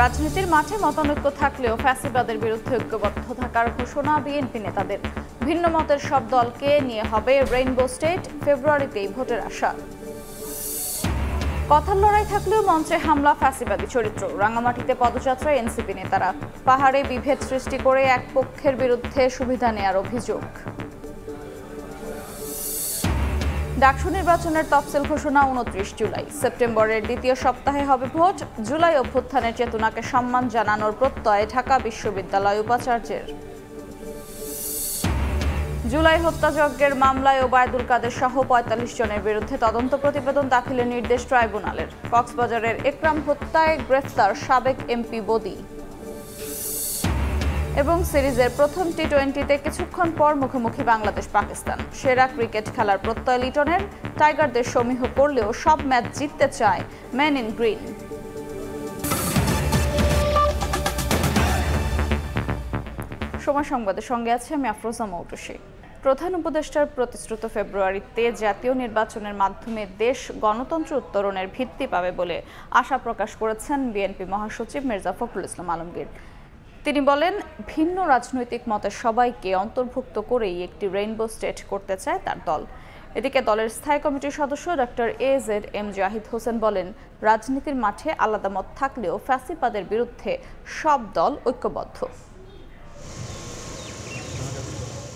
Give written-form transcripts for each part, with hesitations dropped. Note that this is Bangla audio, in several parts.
রাজনীতির মাঠে মতানৈক্য থাকলেও ফ্যাসিবাদের বিরুদ্ধে ঐক্যবদ্ধ থাকার ঘোষণা বিএনপি নেতাদের। ভিন্ন মতের সব দলকে নিয়ে হবে রেইনবো স্টেট, ফেব্রুয়ারিতেই ভোটের আশা। কথার লড়াই থাকলেও মঞ্চে হামলা ফ্যাসিবাদী চরিত্র। রাঙামাটিতে পদযাত্রায় এনসিপি নেতারা। পাহাড়ে বিভেদ সৃষ্টি করে এক পক্ষের বিরুদ্ধে সুবিধা নেয়ার অভিযোগ। ডাকসু নির্বাচনের তফসিল ঘোষণা 29 জুলাই। সেপ্টেম্বরের দ্বিতীয় সপ্তাহে হবে ভোট। জুলাই অভ্যুত্থানের চেতনাকে সম্মান জানানোর প্রত্যয় ঢাকা বিশ্ববিদ্যালয় উপাচার্যের। জুলাই হত্যাযজ্ঞের মামলায় ওবায়দুল কাদের সহ ৪৫ জনের বিরুদ্ধে তদন্ত প্রতিবেদন দাখিলের নির্দেশ ট্রাইব্যুনালের। কক্সবাজারের একরাম হত্যায় গ্রেফতার সাবেক এমপি বদি। এবং সিরিজের প্রথম টি-20তে কিছুক্ষণ পর মুখোমুখি বাংলাদেশ পাকিস্তান। সেরা ক্রিকেট খেলার প্রত্যয় লিটনের। টাইগারদের সমীহ করলেও সব ম্যাচ জিততে চায় ম্যান ইন গ্রিন। সময় সংবাদের সঙ্গে আছে আমি আফরোজা মৌটুসী। প্রধান উপদেষ্টার প্রতিশ্রুত ফেব্রুয়ারিতে জাতীয় নির্বাচনের মাধ্যমে দেশ গণতন্ত্র উত্তরণের ভিত্তি পাবে বলে আশা প্রকাশ করেছেন বিএনপি মহাসচিব মির্জা ফখরুল ইসলাম আলমগীর। তিনি বলেন, ভিন্ন রাজনৈতিক মতের সবাইকে অন্তর্ভুক্ত করেই একটি রেইনবো স্টেট করতে চায় তার দল। এদিকে দলের স্থায়ী কমিটির সদস্য ডক্টর AZM জাহিদ হোসেন বলেন, রাজনীতির মাঠে আলাদা মত থাকলেও ফ্যাসিবাদের বিরুদ্ধে সব দল ঐক্যবদ্ধ।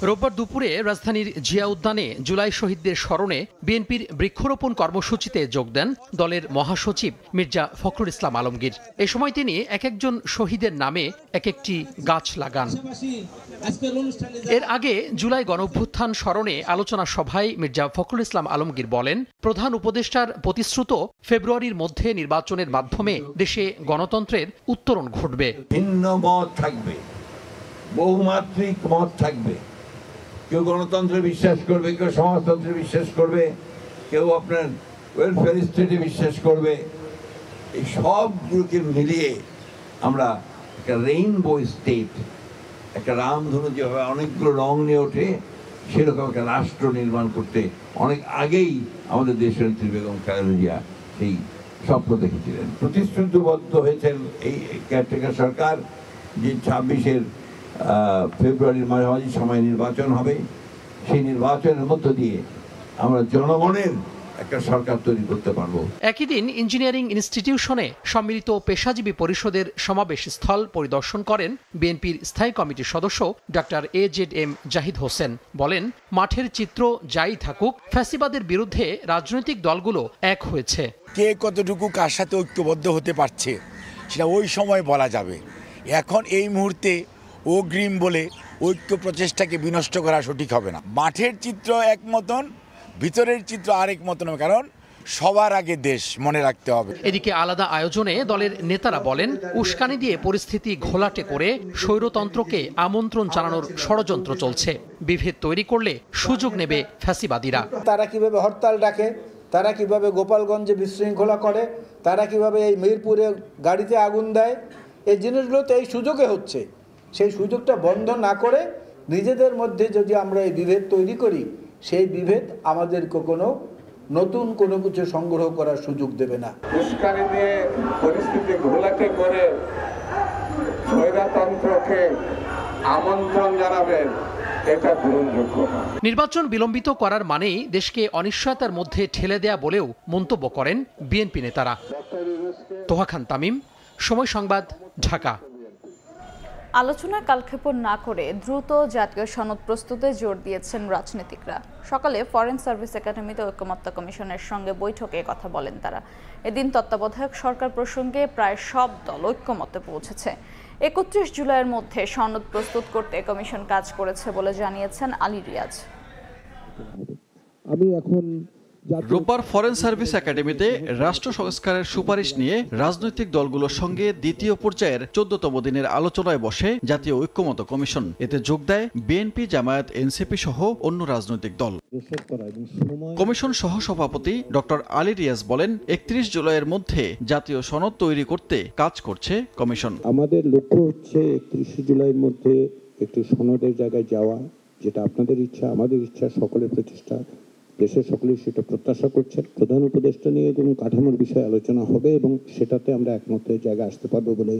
রোববার দুপুরে রাজধানীর জিয়া উদ্যানে জুলাই শহীদদের স্মরণে বিএনপির বৃক্ষরোপণ কর্মসূচিতে যোগ দেন দলের মহাসচিব মির্জা ফখরুল ইসলাম আলমগীর। এ সময় তিনি এক একজন শহীদের নামে এক একটি গাছ লাগান। এর আগে জুলাই গণঅভ্যুত্থান স্মরণে আলোচনা সভায় মির্জা ফখরুল ইসলাম আলমগীর বলেন, প্রধান উপদেষ্টার প্রতিশ্রুত ফেব্রুয়ারির মধ্যে নির্বাচনের মাধ্যমে দেশে গণতন্ত্রের উত্তরণ ঘটবে। ভিন্ন মত থাকবে, বহুমাত্রিক মত থাকবে। কেউ গণতন্ত্রে বিশ্বাস করবে, কেউ সমাজতন্ত্রে বিশ্বাস করবে, কেউ আপনার ওয়েলফেয়ার স্টেটে বিশ্বাস করবে। এই সবগুলোকে মিলিয়ে আমরা একটা রেইনবো স্টেট, একটা রামধনু যেভাবে অনেকগুলো রং নিয়ে ওঠে, সেরকম একটা রাষ্ট্র নির্মাণ করতে অনেক আগেই আমাদের দেশনেত্রী বেগম খালেদা জিয়া সেই স্বপ্ন দেখেছিলেন। প্রতিশ্রুতিবদ্ধ হয়েছেন এই কেয়ারটেকার সরকার যে 26 ফেব্রুয়ারির মাঝামাঝি সময় নির্বাচন হবে। সেই নির্বাচনের মধ্য দিয়ে আমরা জনগণের একটা সরকার তৈরি করতে পারবো। একই দিন ইঞ্জিনিয়ারিং ইনস্টিটিউশনে সম্মিলিত পেশাজীবী পরিষদের সমাবেশ স্থল পরিদর্শন করেন বিএনপির স্থায়ী কমিটির সদস্য ডক্টর AZM জাহিদ হোসেন। বলেন, মাঠের চিত্র যাই থাকুক, ফ্যাসিবাদের বিরুদ্ধে রাজনৈতিক দলগুলো এক হয়েছে। কে কতটুকু কার সাথে ঐক্যবদ্ধ হতে পারছে সেটা ওই সময় বলা যাবে। এখন এই মুহূর্তে অগ্রিম বলে ঐক্য প্রচেষ্টাকে বিনষ্ট করা সঠিক হবে না। মাঠের চিত্র এক মতন, ভিতরের চিত্র আরেক মতন, কারণ সবার আগে দেশ মনে রাখতে হবে। এদিকে আলাদা আয়োজনে দলের নেতারা বলেন, উস্কানি দিয়ে পরিস্থিতি ঘোলাটে করে স্বৈরতন্ত্রকে আমন্ত্রণ জানানোর ষড়যন্ত্র চলছে। বিভেদ তৈরি করলে সুযোগ নেবে ফ্যাসিবাদীরা। তারা কিভাবে হরতাল ডাকে, তারা কিভাবে গোপালগঞ্জে বিশৃঙ্খলা করে, তারা কিভাবে এই মিরপুরে গাড়িতে আগুন দেয়, এই জিনিসগুলো তো এই সুযোগে হচ্ছে। সেই সুযোগটা বন্ধ না করে নিজেদের মধ্যে যদি আমরা এই বিভেদ তৈরি করি, সেই বিভেদ আমাদেরকে নতুন কোনো কিছু সংগ্রহ করার সুযোগ দেবে না। উস্কানি দিয়ে পরিস্থিতি ঘোলাটে করে স্বৈরতন্ত্রকে আমন্ত্রণ জানাবেন, এটা গ্রহণযোগ্য না। নির্বাচন বিলম্বিত করার মানেই দেশকে অনিশ্চয়তার মধ্যে ঠেলে দেয়া বলেও মন্তব্য করেন বিএনপি নেতারা। তোহা খান তামিম, সময় সংবাদ, ঢাকা। আলোচনায় কালক্ষেপণ না করে দ্রুত জাতীয় সনদ প্রস্তুতে জোর দিয়েছেন রাজনীতিকরা। সকালে ফরেন সার্ভিস একাডেমিতে ঐকমত্য কমিশনের সঙ্গে বৈঠকে কথা বলেন তারা। এদিন তত্ত্বাবধায়ক সরকার প্রসঙ্গে প্রায় সব দল ঐকমত্যে পৌঁছেছে। 31 জুলাইয়ের মধ্যে সনদ প্রস্তুত করতে কমিশন কাজ করেছে বলে জানিয়েছেন আলী রিয়াজ। রোববার ফরেন সার্ভিস একাডেমিতে রাষ্ট্র সংস্কারের সুপারিশ নিয়ে রাজনৈতিক দলগুলোর সঙ্গে দ্বিতীয় পর্যায়ের 14তম দিনের আলোচনায় বসে জাতীয় ঐক্যমত্য কমিশন। এতে যোগ দেয় বিএনপি, জামায়াত, এনসিপি সহ অন্য রাজনৈতিক দল। কমিশন সহ সভাপতি ডক্টর আলী রিয়াজ বলেন, 31 জুলাইয়ের মধ্যে জাতীয় সনদ তৈরি করতে কাজ করছে কমিশন। আমাদের লক্ষ্য হচ্ছে 31 জুলাইয়ের মধ্যে একটি সনদের জায়গায় যাওয়া, যেটা আপনাদের ইচ্ছা, আমাদের ইচ্ছা, সকলের প্রচেষ্টা। দেশের সকলেই সেটা প্রত্যাশা করছেন। প্রধান উপদেষ্টা নিয়ে কোনো কাঠামোর বিষয়ে আলোচনা হবে এবং সেটাতে আমরা একমতের জায়গায় আসতে পারবো বলে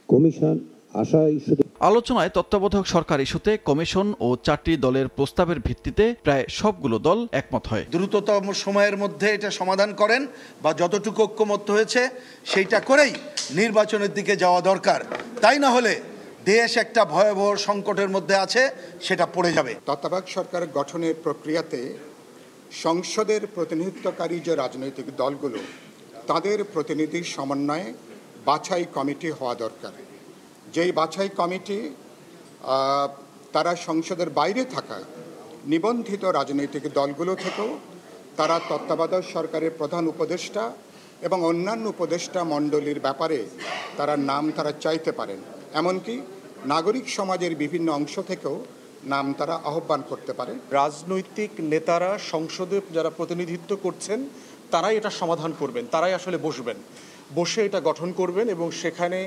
কমিশন আশা ইস্যুতে। আলোচনায় তত্ত্বাবধায়ক সরকার ইস্যুতে কমিশন ও 4টি দলের প্রস্তাবের ভিত্তিতে প্রায় সবগুলো দল একমত হয়। দ্রুততম সময়ের মধ্যে এটা সমাধান করেন বা যতটুকু ঐক্যমত্য হয়েছে সেইটা করেই নির্বাচনের দিকে যাওয়া দরকার। তাই না হলে দেশ একটা ভয়াবহ সংকটের মধ্যে আছে, সেটা পড়ে যাবে। তত্ত্বাবধায়ক সরকার গঠনের প্রক্রিয়াতে সংসদের প্রতিনিধিত্বকারী যে রাজনৈতিক দলগুলো তাদের প্রতিনিধির সমন্বয়ে বাছাই কমিটি হওয়া দরকার। যেই বাছাই কমিটি তারা সংসদের বাইরে থাকা নিবন্ধিত রাজনৈতিক দলগুলো থেকেও তারা তত্ত্বাবধায়ক সরকারের প্রধান উপদেষ্টা এবং অন্যান্য উপদেষ্টা মণ্ডলীর ব্যাপারে তারা চাইতে পারেন। এমনকি নাগরিক সমাজের বিভিন্ন অংশ থেকেও নাম তারা আহ্বান করতে পারে। রাজনৈতিক নেতারা সংসদে যারা প্রতিনিধিত্ব করছেন তারাই এটা সমাধান করবেন, তারাই আসলে বসে এটা গঠন করবেন এবং সেখানে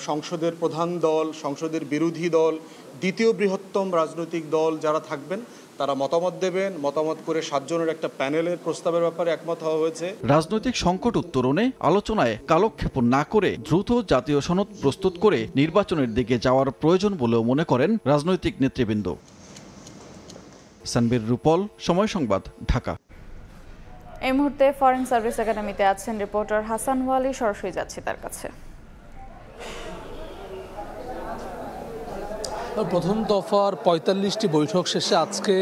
সংসদের প্রধান দল, সংসদের বিরোধী দল, দ্বিতীয় বৃহত্তম রাজনৈতিক দল যারা থাকবেন তারা মতামত দেবেন। মতামত করে 7 জনের একটা প্যানেলের প্রস্তাবের ব্যাপারে একমত হওয়া হয়েছে। রাজনৈতিক সংকট উত্তরণে আলোচনায় কালক্ষেপণ না করে দ্রুত জাতীয় সনদ প্রস্তুত করে নির্বাচনের দিকে যাওয়ার প্রয়োজন বলেও মনে করেন রাজনৈতিক নেতৃবৃন্দ। সানবীর রূপল, সময় সংবাদ, ঢাকা। এই মুহূর্তে ফরেন সার্ভিস একাডেমিতে আছেন রিপোর্টার হাসান ওয়ালি, সরাসরি যাচ্ছি তার কাছে। প্রথম দফার ৪৫টি বৈঠক শেষে আজকে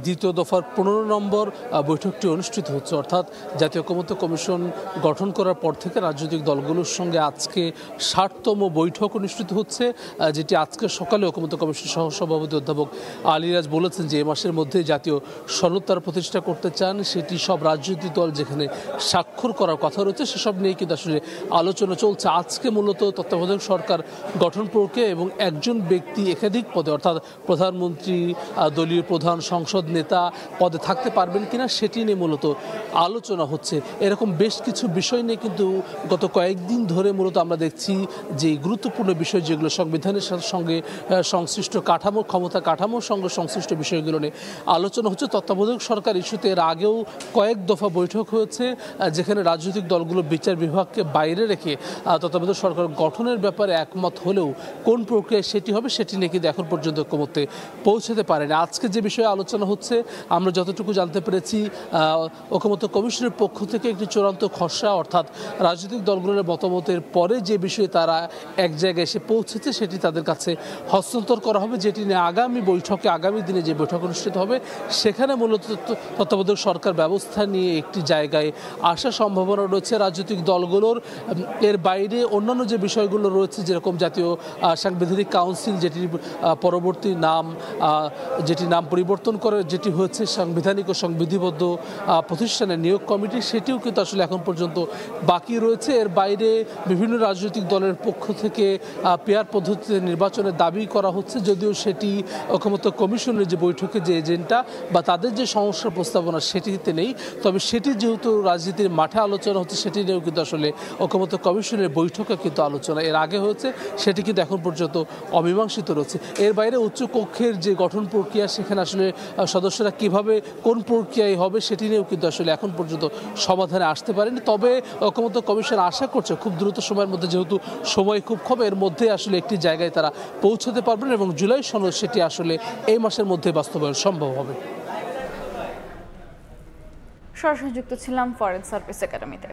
দ্বিতীয় দফার ১৫ নম্বর বৈঠকটি অনুষ্ঠিত হচ্ছে। অর্থাৎ জাতীয় ঐকমত্য কমিশন গঠন করার পর থেকে রাজনৈতিক দলগুলোর সঙ্গে আজকে ৬০তম বৈঠক অনুষ্ঠিত হচ্ছে, যেটি আজকে সকালে ঐকমত্য কমিশন সহসভাপতি অধ্যাপক আলীরাজ বলেছেন যে এ মাসের মধ্যে জাতীয় সনদ তারা প্রতিষ্ঠা করতে চান। সেটি সব রাজনৈতিক দল যেখানে স্বাক্ষর করার কথা রয়েছে সেসব নিয়ে কিন্তু আসলে আলোচনা চলছে। আজকে মূলত তত্ত্বাবধায়ক সরকার গঠন প্রক্রিয়া এবং একজন ব্যক্তি একাধিক পদে অর্থাৎ প্রধানমন্ত্রী, দলীয় প্রধান, সংসদ নেতা পদে থাকতে পারবেন কিনা সেটি নিয়ে মূলত আলোচনা হচ্ছে। এরকম বেশ কিছু বিষয় নিয়ে কিন্তু গত কয়েকদিন ধরে মূলত আমরা দেখছি যে গুরুত্বপূর্ণ বিষয় যেগুলো সংবিধানের সঙ্গে সংশ্লিষ্ট কাঠামো, ক্ষমতা কাঠামোর সঙ্গে সংশ্লিষ্ট বিষয়গুলো নিয়ে আলোচনা হচ্ছে। তত্ত্বাবধায়ক সরকার ইস্যুতে এর আগেও কয়েক দফা বৈঠক হয়েছে যেখানে রাজনৈতিক দলগুলো বিচার বিভাগকে বাইরে রেখে তত্ত্বাবধায়ক সরকার গঠনের ব্যাপারে একমত হলেও কোন প্রক্রিয়ায় সেটি হবে সেটি নিয়ে কিন্তু এখন পর্যন্ত ঐকমত্যে পৌঁছাতে পারেনি। আজকে যে বিষয়ে আলোচনা হচ্ছে আমরা যতটুকু জানতে পেরেছি ঐকমত্য কমিশনের পক্ষ থেকে একটি চূড়ান্ত খসড়া অর্থাৎ রাজনৈতিক দলগুলোর মতামতের পরে যে বিষয়ে তারা এক জায়গায় এসে পৌঁছেছে সেটি তাদের কাছে হস্তান্তর করা হবে, যেটি নিয়ে আগামী দিনে যে বৈঠক অনুষ্ঠিত হবে সেখানে মূলত তত্ত্বাবধায়ক সরকার ব্যবস্থা নিয়ে একটি জায়গায় আসার সম্ভাবনা রয়েছে রাজনৈতিক দলগুলোর। এর বাইরে অন্যান্য যে বিষয়গুলো রয়েছে যেরকম জাতীয় সাংবিধানিক কাউন্সিল যেটি নাম পরিবর্তন করে যেটি হচ্ছে সাংবিধানিক ও সংবিধিবদ্ধ প্রতিষ্ঠানের নিয়োগ কমিটি, সেটিও কিন্তু আসলে এখন পর্যন্ত বাকি রয়েছে। এর বাইরে বিভিন্ন রাজনৈতিক দলের পক্ষ থেকে পেয়ার পদ্ধতিতে নির্বাচনের দাবি করা হচ্ছে, যদিও সেটি ঐকমত্য কমিশনের যে বৈঠকে যে এজেন্ডা বা তাদের যে সমস্যার প্রস্তাবনা সেটিতে নেই। তবে সেটি যেহেতু রাজনীতির মাঠে আলোচনা হচ্ছে সেটি নিয়েও কিন্তু আসলে ঐকমত্য কমিশনের বৈঠকে কিন্তু আলোচনা এর আগে হয়েছে, সেটি কিন্তু এখন পর্যন্ত অমীমাংসিত রয়েছে। এর বাইরে উচ্চ কক্ষের যে গঠন প্রক্রিয়া সেখানে আসলে সদস্যরা কিভাবে কোন প্রক্রিয়ায় হবে সেটি নিয়েও কিন্তু আসলে এখন পর্যন্ত সমাধানে আসতে পারেনি। তবে ঐকমত্য কমিশন আশা করছে খুব দ্রুত সময়ের মধ্যে, যেহেতু সময় খুব কম, এর মধ্যে আসলে একটি জায়গায় তারা পৌঁছাতে পারবেন এবং জুলাই সনদ সেটি আসলে এই মাসের মধ্যে বাস্তবায়ন সম্ভব হবে। সরাসরি যুক্ত ছিলাম ফরেন সার্ভিস একাডেমিতে।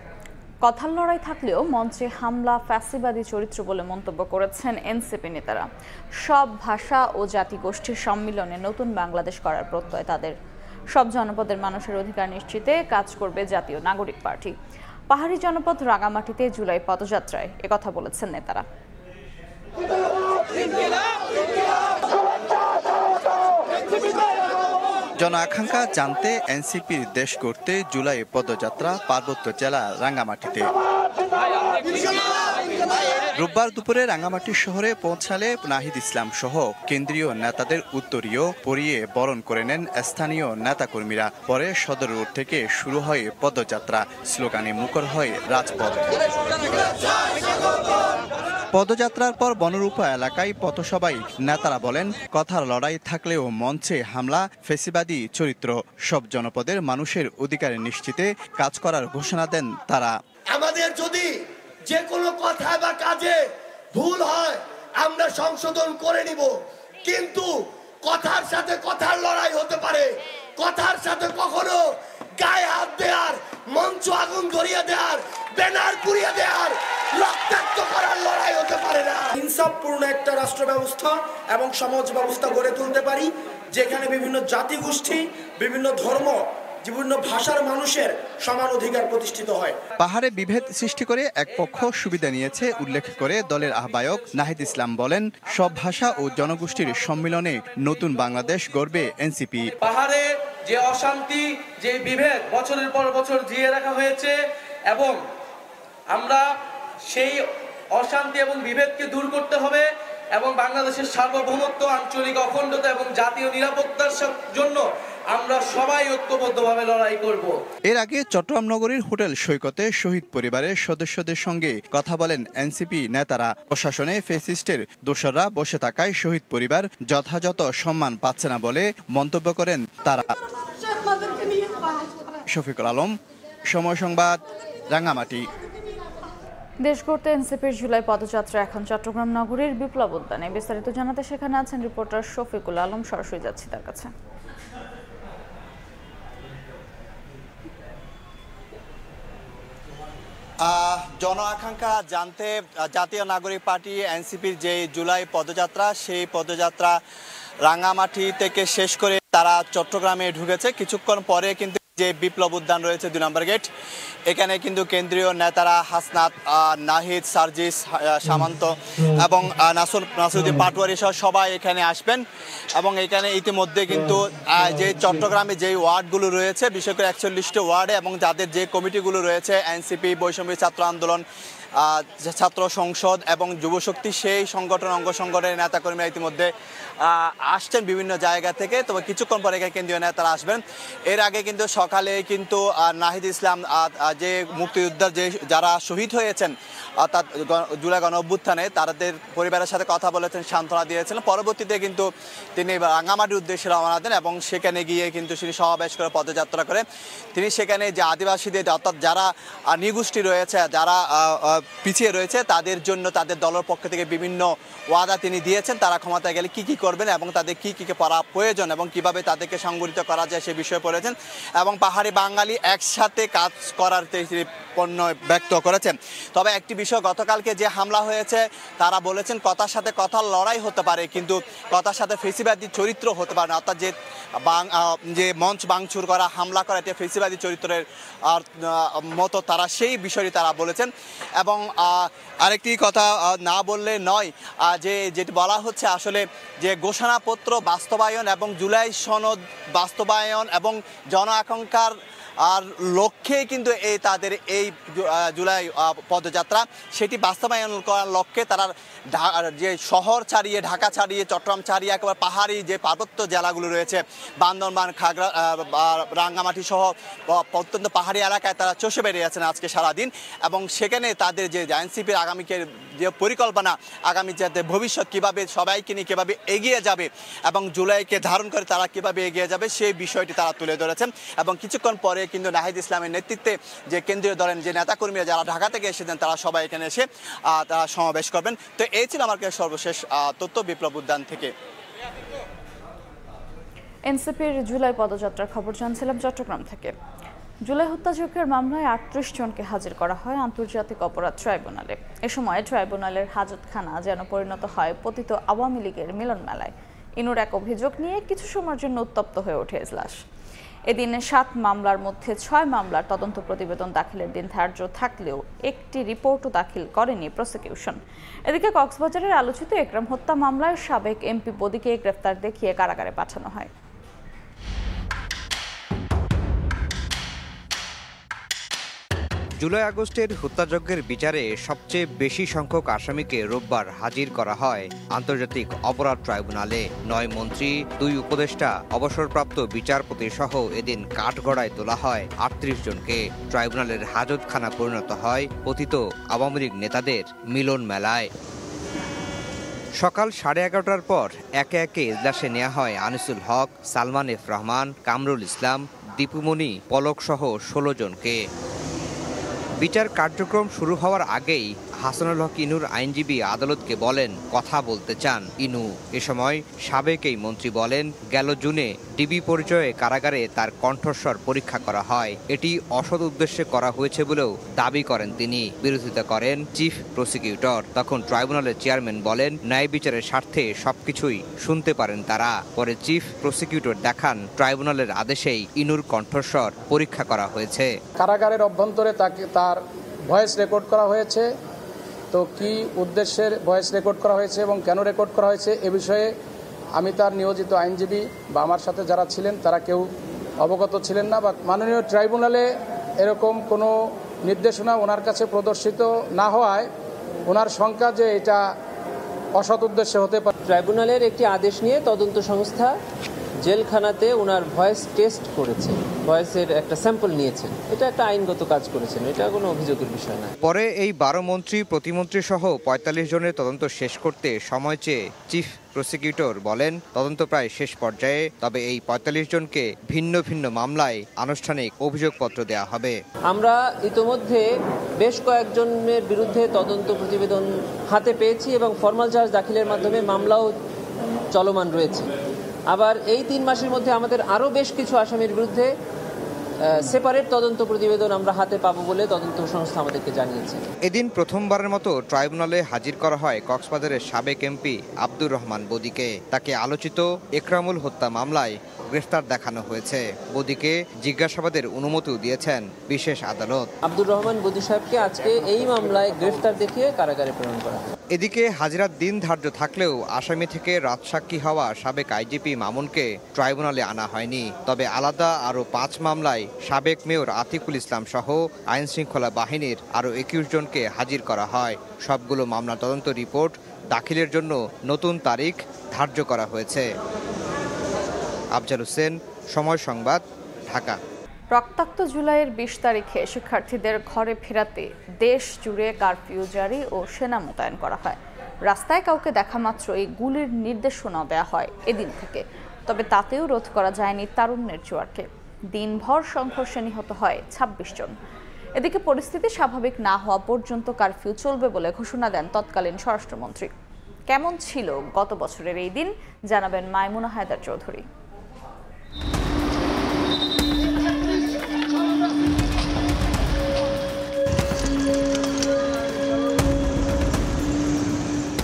কথার লড়াই থাকলেও মঞ্চে হামলা ফ্যাসিবাদী চরিত্র বলে মন্তব্য করেছেন এনসিপি নেতারা। সব ভাষা ও জাতিগোষ্ঠীর সম্মিলনে নতুন বাংলাদেশ করার প্রত্যয় তাদের। সব জনপদের মানুষের অধিকার নিশ্চিতে কাজ করবে জাতীয় নাগরিক পার্টি। পাহাড়ি জনপদ রাঙামাটিতে জুলাই পদযাত্রায় একথা বলেছেন নেতারা। জন আকাঙ্ক্ষা জানতে এনসিপির দেশ করতে জুলাই পদযাত্রা পার্বত্য জেলা রাঙ্গামাটিতে। রোববার দুপুরে রাঙ্গামাটি শহরে পৌঁছালে নাহিদ ইসলাম সহ কেন্দ্রীয় নেতাদের উত্তরীয় পরিয়ে বরণ করে নেন স্থানীয় নেতাকর্মীরা। পরে সদর রোড থেকে শুরু হয় পদযাত্রা, স্লোগানে মুখর হয় রাজপথ। পদযাত্রার পর বনরূপা এলাকায় পথসভায় নেতারা বলেন, কথার লড়াই থাকলেও মঞ্চে হামলা, ফেসিবাদী চরিত্র, সব জনপদের মানুষের অধিকার নিশ্চিতে কাজ করার ঘোষণা দেন তারা। আমাদের যদি যে কোনো কথা বা কাজে ভুল হয় আমরা সংশোধন করে নিব, কিন্তু কথার সাথে কথার লড়াই হতে পারে, কথার সাথে কখনো গায়ে হাত দেওয়ার, মঞ্চ আগুন ধরিয়ে দেওয়ার, ব্যানার পুড়িয়ে দেওয়ার, রক্তাক্ত করার লড়াই হতে পারে না। ইনসাফপূর্ণ একটা রাষ্ট্র ব্যবস্থা এবং সমাজ ব্যবস্থা গড়ে তুলতে পারি, যেখানে বিভিন্ন জাতিগোষ্ঠী, বিভিন্ন ধর্ম, বিভিন্ন ভাষার মানুষের সমান অধিকার প্রতিষ্ঠিত হয়। পাহাড়ে বিভেদ সৃষ্টি করে এক পক্ষ সুবিধা নিয়েছে উল্লেখ করে দলের আহ্বায়ক নাহিদ ইসলাম বলেন, সব ভাষা ও জনগোষ্ঠীর সম্মিলনে নতুন বাংলাদেশ গড়বে এনসিপি। পাহাড়ে যে অশান্তি, যে বিভেদ বছরের পর বছর জিয়ে রাখা হয়েছে এবং আমরা সেই অশান্তি এবং বিভেদকে দূর করতে হবে এবং বাংলাদেশের সার্বভৌমত্ব, আঞ্চলিক অখণ্ডতা এবং জাতীয় নিরাপত্তার জন্য আমরা সবাই ঐক্যবদ্ধভাবে লড়াই করব। এর আগে চট্টগ্রাম নগরীর হোটেল সৈকতে শহীদ পরিবারের সদস্যদের সঙ্গে কথা বলেন এনসিপি নেতারা। প্রশাসনে ফ্যাসিস্টের দোসররা বসে থাকায় শহীদ পরিবার যথাযথ সম্মান পাচ্ছে না বলে মন্তব্য করেন তারা। শফিকুল আলম, সময় সংবাদ, রাঙ্গামাটি। দেশ গড়তে এনসিপির জুলাই পদযাত্রা এখন চট্টগ্রাম নগরীর বিপ্লব উদ্যানে। বিস্তারিত জানাতে সেখানে আছেন রিপোর্টার শফিকুল আলম, সরাসরি যাচ্ছি তার কাছে। জন আকাঙ্ক্ষা জানতে জাতীয় নাগরিক পার্টি এনসিপির যে জুলাই পদযাত্রা, সেই পদযাত্রা রাঙ্গামাটি থেকে শেষ করে তারা চট্টগ্রামে ঢুকেছে। কিছুক্ষণ পরে কিন্তু যে বিপ্লব উদ্যান রয়েছে 2 নম্বর গেট, এখানে কিন্তু কেন্দ্রীয় নেতারা হাসনাত, নাহিদ, সার্জিস, সামন্ত এবং নাসিরউদ্দিন পাটোয়ারি সহ সবাই এখানে আসবেন এবং এখানে ইতিমধ্যে কিন্তু যে চট্টগ্রামে যে ওয়ার্ডগুলো রয়েছে, বিশেষ করে 41টি ওয়ার্ডে এবং যাদের যে কমিটিগুলো রয়েছে এনসিপি, বৈষম্য ছাত্র আন্দোলন, ছাত্র সংসদ এবং যুবশক্তি, সেই সংগঠন অঙ্গ সংগঠনের নেতাকর্মীরা ইতিমধ্যে আসছেন বিভিন্ন জায়গা থেকে। তবে কিছুক্ষণ পরে কেন্দ্রীয় নেতারা আসবেন। এর আগে কিন্তু সকালে কিন্তু নাহিদ ইসলাম যে মুক্তিযোদ্ধার যে যারা শহীদ হয়েছেন অর্থাৎ জুলাই গণ অভ্যুত্থানে, তাদের পরিবারের সাথে কথা বলেছেন, সান্ত্বনা দিয়েছিলেন। পরবর্তীতে কিন্তু তিনি রাঙ্গামাটির উদ্দেশ্যে রওনা দেন এবং সেখানে গিয়ে কিন্তু তিনি সমাবেশ করে পদযাত্রা করে তিনি সেখানে যে আদিবাসীদের অর্থাৎ যারা নিগোষ্ঠী রয়েছে, যারা পিছিয়ে রয়েছে, তাদের জন্য তাদের দলের পক্ষ থেকে বিভিন্ন ওয়াদা তিনি দিয়েছেন। তারা ক্ষমতায় গেলে কি কি করবেন এবং তাদের কি কি করা প্রয়োজন এবং কিভাবে তাদেরকে সংগঠিত করা যায় সে বিষয়ে বলেছেন এবং পাহাড়ি বাঙালি একসাথে কাজ করার পণ্য ব্যক্ত করেছেন। তবে একটি বিষয়, গতকালকে যে হামলা হয়েছে তারা বলেছেন কথার সাথে কথার লড়াই হতে পারে, কিন্তু কথার সাথে ফেসিবাদী চরিত্র হতে পারে না। অর্থাৎ যে মঞ্চ ভাঙচুর করা, হামলা করা, এটা ফেসিবাদী চরিত্রের মতো তারা সেই বিষয়টি তারা বলেছেন। এবং আরেকটি কথা না বললে নয়, যেটি বলা হচ্ছে আসলে যে ঘোষণাপত্র বাস্তবায়ন এবং জুলাই সনদ বাস্তবায়ন এবং জন আকাঙ্ক্ষার আর লক্ষ্যে কিন্তু তাদের এই জুলাই পদযাত্রা, সেটি বাস্তবায়ন করার লক্ষ্যে তারা যে শহর ছাড়িয়ে, ঢাকা ছাড়িয়ে, চট্টগ্রাম ছাড়িয়ে একেবারে পাহাড়ি যে পার্বত্য জেলাগুলো রয়েছে, বান্দরবান, খাগড়া, রাঙ্গামাটি সহ অত্যন্ত পাহাড়ি এলাকায় তারা চষে বেরিয়েছেন আজকে সারাদিন। এবং সেখানে তাদের যে এনসিপির আগামীকে যে পরিকল্পনা, আগামী যাতে ভবিষ্যৎ কীভাবে সবাইকে নিয়ে কীভাবে এগিয়ে যাবে এবং জুলাইকে ধারণ করে তারা কীভাবে এগিয়ে যাবে সেই বিষয়টি তারা তুলে ধরেছেন। এবং কিছুক্ষণ পরে কিন্তু নাহিদ ইসলামের নেতৃত্বে যে কেন্দ্রীয় দলের যে নেতাকর্মীরা যারা ঢাকা থেকে এসেছেন তারা সবাই এখানে এসে তারা সমাবেশ করবেন। তো এই ছিল আমার কাছে সর্বশেষ তথ্য বিপ্লব উদ্যান থেকে। এনসিপির জুলাই পদযাত্রার খবর জানছিলাম চট্টগ্রাম থেকে। জুলাই হত্যাযজ্ঞের মামলায় 38 জনকে হাজির করা হয় আন্তর্জাতিক অপরাধ ট্রাইব্যুনালে। এ সময় ট্রাইব্যুনালের হাজতখানা যেন পরিণত হয় পতিত আওয়ামী লীগের মিলন মেলায়। ইনুর এক অভিযোগ নিয়ে কিছু সময়ের জন্য উত্তপ্ত হয়ে ওঠে এজলাস। এদিন 7 মামলার মধ্যে 6 মামলার তদন্ত প্রতিবেদন দাখিলের দিন ধার্য থাকলেও একটি রিপোর্টও দাখিল করেনি প্রসিকিউশন। এদিকে কক্সবাজারের আলোচিত একরাম হত্যা মামলায় সাবেক এমপি বদিকে গ্রেফতার দেখিয়ে কারাগারে পাঠানো হয়। জুলাই আগস্টের হত্যাযজ্ঞের বিচারে সবচেয়ে বেশি সংখ্যক আসামিকে রোববার হাজির করা হয় আন্তর্জাতিক অপরাধ ট্রাইব্যুনালে। 9 মন্ত্রী, 2 উপদেষ্টা, অবসরপ্রাপ্ত বিচারপতি সহ এদিন কাঠগড়ায় তোলা হয় 38 জনকে। ট্রাইব্যুনালের হাজতখানা পরিণত হয় পতিত আওয়ামী লীগ নেতাদের মিলন মেলায়। সকাল 11:30টার পর একে একে এজলাসে নেওয়া হয় আনিসুল হক, সালমান এফ রহমান, কামরুল ইসলাম, দীপুমণি, পলক সহ 16 জনকে। বিচার কার্যক্রম শুরু হওয়ার আগেই হাসানুল হক ইনুর আইনজীবী আদালতকে বলেন কথা বলতে চান ইনু। এ সময় সাবেক এই মন্ত্রী বলেন, গেল জুনে ডিবি পরিচয়ে কারাগারে তার কণ্ঠস্বর পরীক্ষা করা হয়, এটি অসৎ উদ্দেশ্যে করা হয়েছে বলেও দাবি করেন তিনি। বিরোধিতা করেন চিফ প্রসিকিউটর। তখন ট্রাইব্যুনালের চেয়ারম্যান বলেন, ন্যায় বিচারের স্বার্থে সবকিছুই শুনতে পারেন তারা। পরে চিফ প্রসিকিউটর দেখান ট্রাইব্যুনালের আদেশেই ইনুর কণ্ঠস্বর পরীক্ষা করা হয়েছে। কারাগারের অভ্যন্তরে তার ভয়েস রেকর্ড করা হয়েছে। তো কি উদ্দেশ্যের ভয়েস রেকর্ড করা হয়েছে এবং কেন রেকর্ড করা হয়েছে এ বিষয়ে আমি তার নিয়োজিত আইনজীবী বা আমার সাথে যারা ছিলেন তারা কেউ অবগত ছিলেন না, বা মাননীয় ট্রাইব্যুনালে এরকম কোনো নির্দেশনা ওনার কাছে প্রদর্শিত না হওয়ায় ওনার শঙ্কা যে এটা অসৎ উদ্দেশ্যে হতে পারে। ট্রাইব্যুনালের একটি আদেশ নিয়ে তদন্ত সংস্থা জেলখানাতে ওনার ভয়েস টেস্ট করেছে, ভয়েসের একটা স্যাম্পল নিয়েছেন। এটা একটা আইনগত কাজ করেছেন, এটা কোনো অভিযোগের বিষয় না। পরে এই 12 মন্ত্রী, প্রতিমন্ত্রী সহ 45 জনের তদন্ত শেষ করতে সময় চেয়ে চিফ প্রসিকিউটর বলেন, তদন্ত প্রায় শেষ পর্যায়ে, তবে এই 45 জনকে ভিন্ন ভিন্ন মামলায় আনুষ্ঠানিক অভিযোগপত্র দেওয়া হবে। আমরা ইতোমধ্যে বেশ কয়েকজনের বিরুদ্ধে তদন্ত প্রতিবেদন হাতে পেয়েছি এবং ফরমাল চার্জ দাখিলের মাধ্যমে মামলাও চলমান রয়েছে। আবার এই 3 মাসের মধ্যে আমাদের আরও বেশ কিছু আসামির বিরুদ্ধে সেপারেট তদন্ত প্রতিবেদন আমরা হাতে পাবো বলে তদন্ত সংস্থা আমাদেরকে জানিয়েছে। এদিন প্রথমবারের মতো ট্রাইব্যুনালে হাজির করা হয় কক্সবাজারের সাবেক এমপি আব্দুর রহমান বদিকে। তাকে আলোচিত একরামুল হত্যা মামলায় গ্রেফতার দেখানো হয়েছে। বদিকে জিজ্ঞাসাবাদের অনুমতিও দিয়েছেন বিশেষ আদালত। আব্দুর রহমান বদি সাহেবকে আজকে এই মামলায় গ্রেফতার দেখিয়ে কারাগারে প্রেরণ করা হয়। এদিকে হাজিরার দিন ধার্য থাকলেও আসামি থেকে রাজসাক্ষী হওয়া সাবেক আইজিপি মামুনকে ট্রাইব্যুনালে আনা হয়নি। তবে আলাদা আরও 5 মামলায় সাবেক মেয়র আতিকুল ইসলাম সহ আইন শৃঙ্খলা বাহিনীর আরও 21 জনকে হাজির করা হয়। সবগুলো মামলা তদন্ত রিপোর্ট দাখিলের জন্য নতুন তারিখ ধার্য করা হয়েছে। আফজাল হোসেন, সময় সংবাদ, ঢাকা। রক্তাক্ত জুলাইয়ের 20 তারিখে শিক্ষার্থীদের ঘরে ফেরাতে দেশ জুড়ে কারফিউ জারি ও সেনা মোতায়েন করা হয়। রাস্তায় কাউকে দেখা মাত্রই গুলির নির্দেশনা দেওয়া হয় এদিন থেকে। তবে তাতেও রোধ করা যায়নি তারুণ্যের জোয়ারকে। দিনভর সংঘর্ষে নিহত হয় 26 জন। এদিকে পরিস্থিতি স্বাভাবিক না হওয়া পর্যন্ত কারফিউ চলবে বলে ঘোষণা দেন তৎকালীন স্বরাষ্ট্রমন্ত্রী। কেমন ছিল গত বছরের এই দিন, জানাবেন মাইমুনা হায়দার চৌধুরী।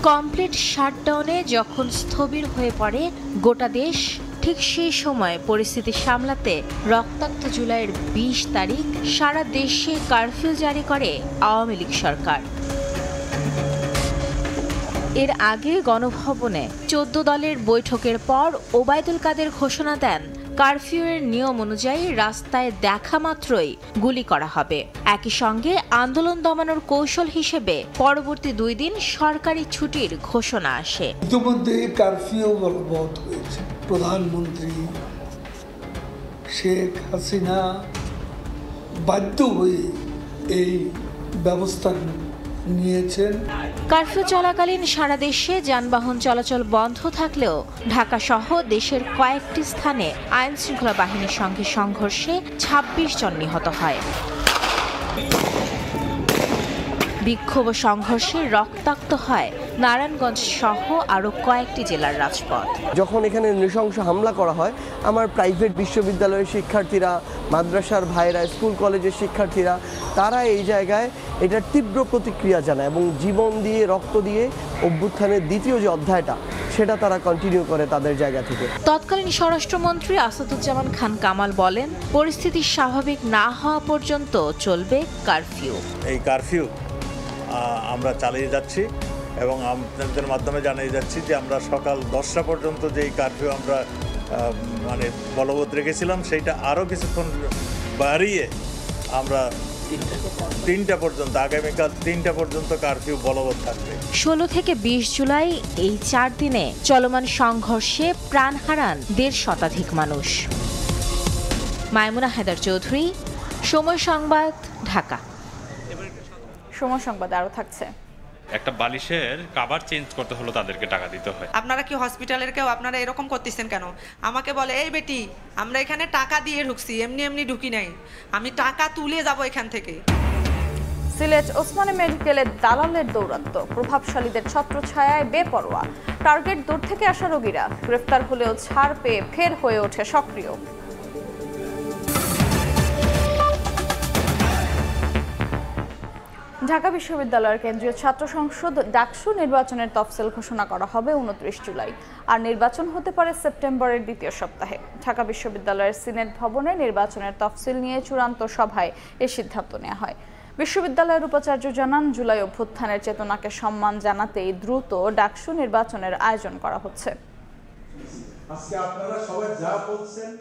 কমপ্লিট শাটডাউনে যখন স্থবির হয়ে পড়ে গোটা দেশ, ঠিক সেই সময় পরিস্থিতি সামলাতে রক্তাক্ত জুলাইয়ের 20 তারিখ সারা দেশে কারফিউ জারি করে আওয়ামী লীগ সরকার। এর আগে গণভবনে 14 দলের বৈঠকের পর ওবায়দুল কাদের ঘোষণা দেন, কারফিউয়ের নিয়ম অনুযায়ী রাস্তায় দেখা মাত্রই গুলি করা হবে। একই সঙ্গে আন্দোলন দমানোর কৌশল হিসেবে পরবর্তী 2 দিন সরকারি ছুটির ঘোষণা আসে। ইতিমধ্যে কারফিউ বলবৎ হয়েছে। প্রধানমন্ত্রী শেখ হাসিনা বাধ্য হয়ে এই ব্যবস্থা নিয়েছেন। কারফিউ চলাকালীন সারা দেশে যানবাহন চলাচল বন্ধ থাকলেও ঢাকা সহ দেশের কয়েকটি স্থানে আইন শৃঙ্খলা বাহিনীর সঙ্গে সংঘর্ষে 26 জন নিহত হয়। বিক্ষোভ সংঘর্ষে রক্তাক্ত হয় নারায়ণগঞ্জ সহ আরও কয়েকটি জেলার রাজপথ। যখন এখানে নৃশংস হামলা করা হয়, আমার প্রাইভেট বিশ্ববিদ্যালয়ের শিক্ষার্থীরা, মাদ্রাসার ভাইরা, স্কুল কলেজের শিক্ষার্থীরা, তারা এই জায়গায় এটার তীব্র প্রতিক্রিয়া জানায় এবং জীবন দিয়ে, রক্ত দিয়ে অভ্যুত্থানের দ্বিতীয় যে অধ্যায়টা, সেটা তারা কন্টিনিউ করে তাদের জায়গা থেকে। তৎকালীন স্বরাষ্ট্রমন্ত্রী আসাদুজ্জামান খান কামাল বলেন, পরিস্থিতি স্বাভাবিক না হওয়া পর্যন্ত চলবে কারফিউ। এই কারফিউ আমরা চালিয়ে যাচ্ছি এবং আপনাদের মাধ্যমে জানিয়ে যাচ্ছি যে আমরা সকাল 10টা পর্যন্ত যে এই কারফিউ আমরা বলবৎ রেখেছিলাম, সেইটা আরও কিছুক্ষণ বাড়িয়ে আমরা 3টা পর্যন্ত, আগামীকাল 3টা পর্যন্ত কারফিউ বলবৎ থাকবে। 16 থেকে 20 জুলাই এই 4 দিনে চলমান সংঘর্ষে প্রাণ হারান 1.5 শতাধিক মানুষ। মাইমুনা হায়দার চৌধুরী, সময় সংবাদ, ঢাকা। সময় সংবাদ আরও থাকছে। একটা বালিশের কভার চেঞ্জ করতে হলো তাদেরকে টাকা দিতে হয়। আপনারা কি হসপিটালের কেউ আপনারা এরকম করতেছেন কেন? আমাকে বলে এই বেটি আমরা এখানে টাকা দিয়ে ঢুকছি, এমনি এমনি ঢুকি নাই, আমি টাকা তুলে যাব এখান থেকে। সিলেট ওসমানী মেডিকেলের দালালের দৌরাত্ম্য, প্রভাবশালীদের ছত্রছায়ায় বেপরোয়া, টার্গেট দূর থেকে আসা রোগীরা গ্রেফতার হলেও ছাড় পেয়ে ফের হয়ে ওঠে সক্রিয়। ঢাকা বিশ্ববিদ্যালয়ের কেন্দ্রীয় ছাত্র সংসদ ডাকসু নির্বাচনের তফসিল ঘোষণা করা হবে 29 জুলাই, আর নির্বাচন হতে পারে সেপ্টেম্বরের দ্বিতীয় সপ্তাহে। ঢাকা বিশ্ববিদ্যালয়ের সিনেট ভবনে নির্বাচনের তফসিল নিয়ে চূড়ান্ত সভায় এই সিদ্ধান্ত নেওয়া হয়। বিশ্ববিদ্যালয়ের উপাচার্য জানান, জুলাই অভ্যুত্থানের চেতনাকে সম্মান জানাতেই দ্রুত ডাকসু নির্বাচনের আয়োজন করা হচ্ছে।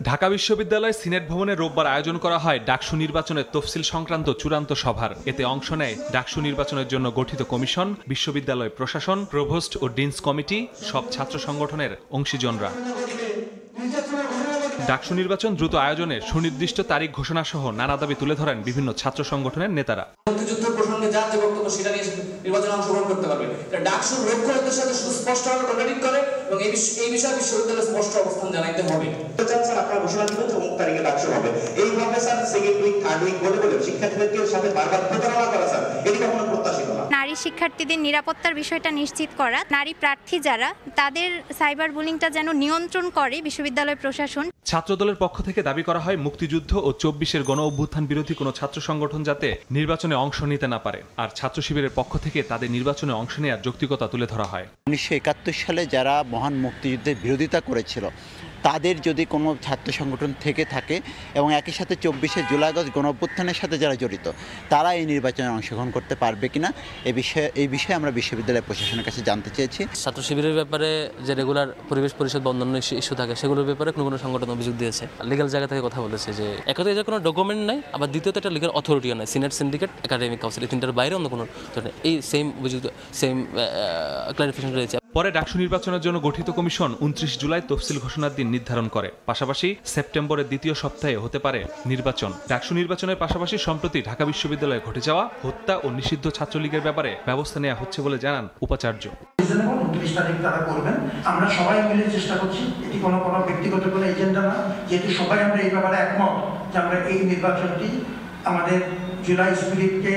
ঢাকা বিশ্ববিদ্যালয় সিনেট ভবনে রোববার আয়োজন করা হয় ডাকসু নির্বাচনের তফসিল সংক্রান্ত চূড়ান্ত সভার। এতে অংশ নেয় ডাকসু নির্বাচনের জন্য গঠিত কমিশন, বিশ্ববিদ্যালয় প্রশাসন, প্রভোস্ট ও ডিনস কমিটি, সব ছাত্র সংগঠনের অংশীজনরা। ডাকসু নির্বাচন দ্রুত আয়োজনের সুনির্দিষ্ট তারিখ ঘোষণা সহ নানা দাবি তুলে ধরেন বিভিন্ন ছাত্র সংগঠনের নেতারা। মুক্তিযুদ্ধের প্রসঙ্গে যার যে বক্তব্য সেটা নিয়ে নির্বাচনে অংশগ্রহণ করতে পারবে। ডাকসুর লক্ষ্যের সাথে সুস্পষ্টভাবে কন্ট্রাডিক্ট করে এবং এই বিষয়ে বিশ্ববিদ্যালয়ের স্পষ্ট অবস্থান জানাইতে হবে। স্যার আপনারা ঘোষণা দিবেন অমুক তারিখে ডাকসু হবে, এইভাবে sir second week third week বলে শিক্ষার্থীদেরকে সাথে বারবার প্রতারণা করা স্যার এটি কখনো প্রত্যাশিত না। নারী শিক্ষার্থীদের নিরাপত্তার বিষয়টা নিশ্চিত করা, নারী প্রার্থী যারা তাদের সাইবার বুলিংটা যেন নিয়ন্ত্রণ করে বিশ্ববিদ্যালয় প্রশাসন। ছাত্রদলের পক্ষ থেকে দাবি করা হয় মুক্তিযুদ্ধ ও 24-এর গণ অভ্যুত্থান বিরোধী কোনো ছাত্র সংগঠন যাতে নির্বাচনে অংশ নিতে না পারে, আর ছাত্র শিবিরের পক্ষ থেকে তাদের নির্বাচনে অংশ নেওয়ার যৌক্তিকতা তুলে ধরা হয়। 1971 সালে যারা মহান মুক্তিযুদ্ধের বিরোধিতা করেছিল তাদের যদি কোনো ছাত্র সংগঠন থেকে থাকে এবং একই সাথে 24শে জুলাই আগস্ট গণ অভ্যুত্থানের সাথে যারা জড়িত তারা এই নির্বাচনে অংশগ্রহণ করতে পারবে কিনা এই বিষয়ে আমরা বিশ্ববিদ্যালয় প্রশাসনের কাছে জানতে চেয়েছি। ছাত্র শিবিরের ব্যাপারে যে রেগুলার পরিবেশ পরিষদ বা অন্যান্য ইস্যু থাকে সেগুলোর ব্যাপারে কোনো সংগঠন অভিযোগ দিয়েছে, লিগ্যাল জায়গা থেকে কথা বলেছে যে একতে এদের কোনো ডকুমেন্ট নাই, আবার দ্বিতীয়ত একটা লিগ্যাল অথরিটিও নাই, সিনেট, সিন্ডিকেট, একাডেমিক কাউন্সিল, এই তিনটার বাইরে অন্য কোনো এই সেম অভিযোগ সেম ক্লারিফিকেশন রয়েছে। পরে ডাকসু নির্বাচনের জন্য গঠিত কমিশন 29 জুলাই তফসিল ঘোষণার দিন নির্ধারণ করে। পাশাপাশি সেপ্টেম্বরের দ্বিতীয় সপ্তাহে হতে পারে নির্বাচন। ডাকসু নির্বাচনের পাশাপাশি সম্প্রতি ঢাকা বিশ্ববিদ্যালয়ে ঘটে যাওয়া হত্যা ও নিষিদ্ধ ছাত্রলীগের ব্যাপারে ব্যবস্থা নেওয়া হচ্ছে বলে জানান উপাচার্য। 29 তারিখ তারা করবেন, আমরা সবাই মিলে চেষ্টা করছি, এটি কোনো ব্যক্তিগত কোনো এজেন্ডা না, যেহেতু সবাই আমরা এই ব্যাপারে একমত যে আমরা এই নির্বাচনটি আমাদের জুলাই স্পিরিটকে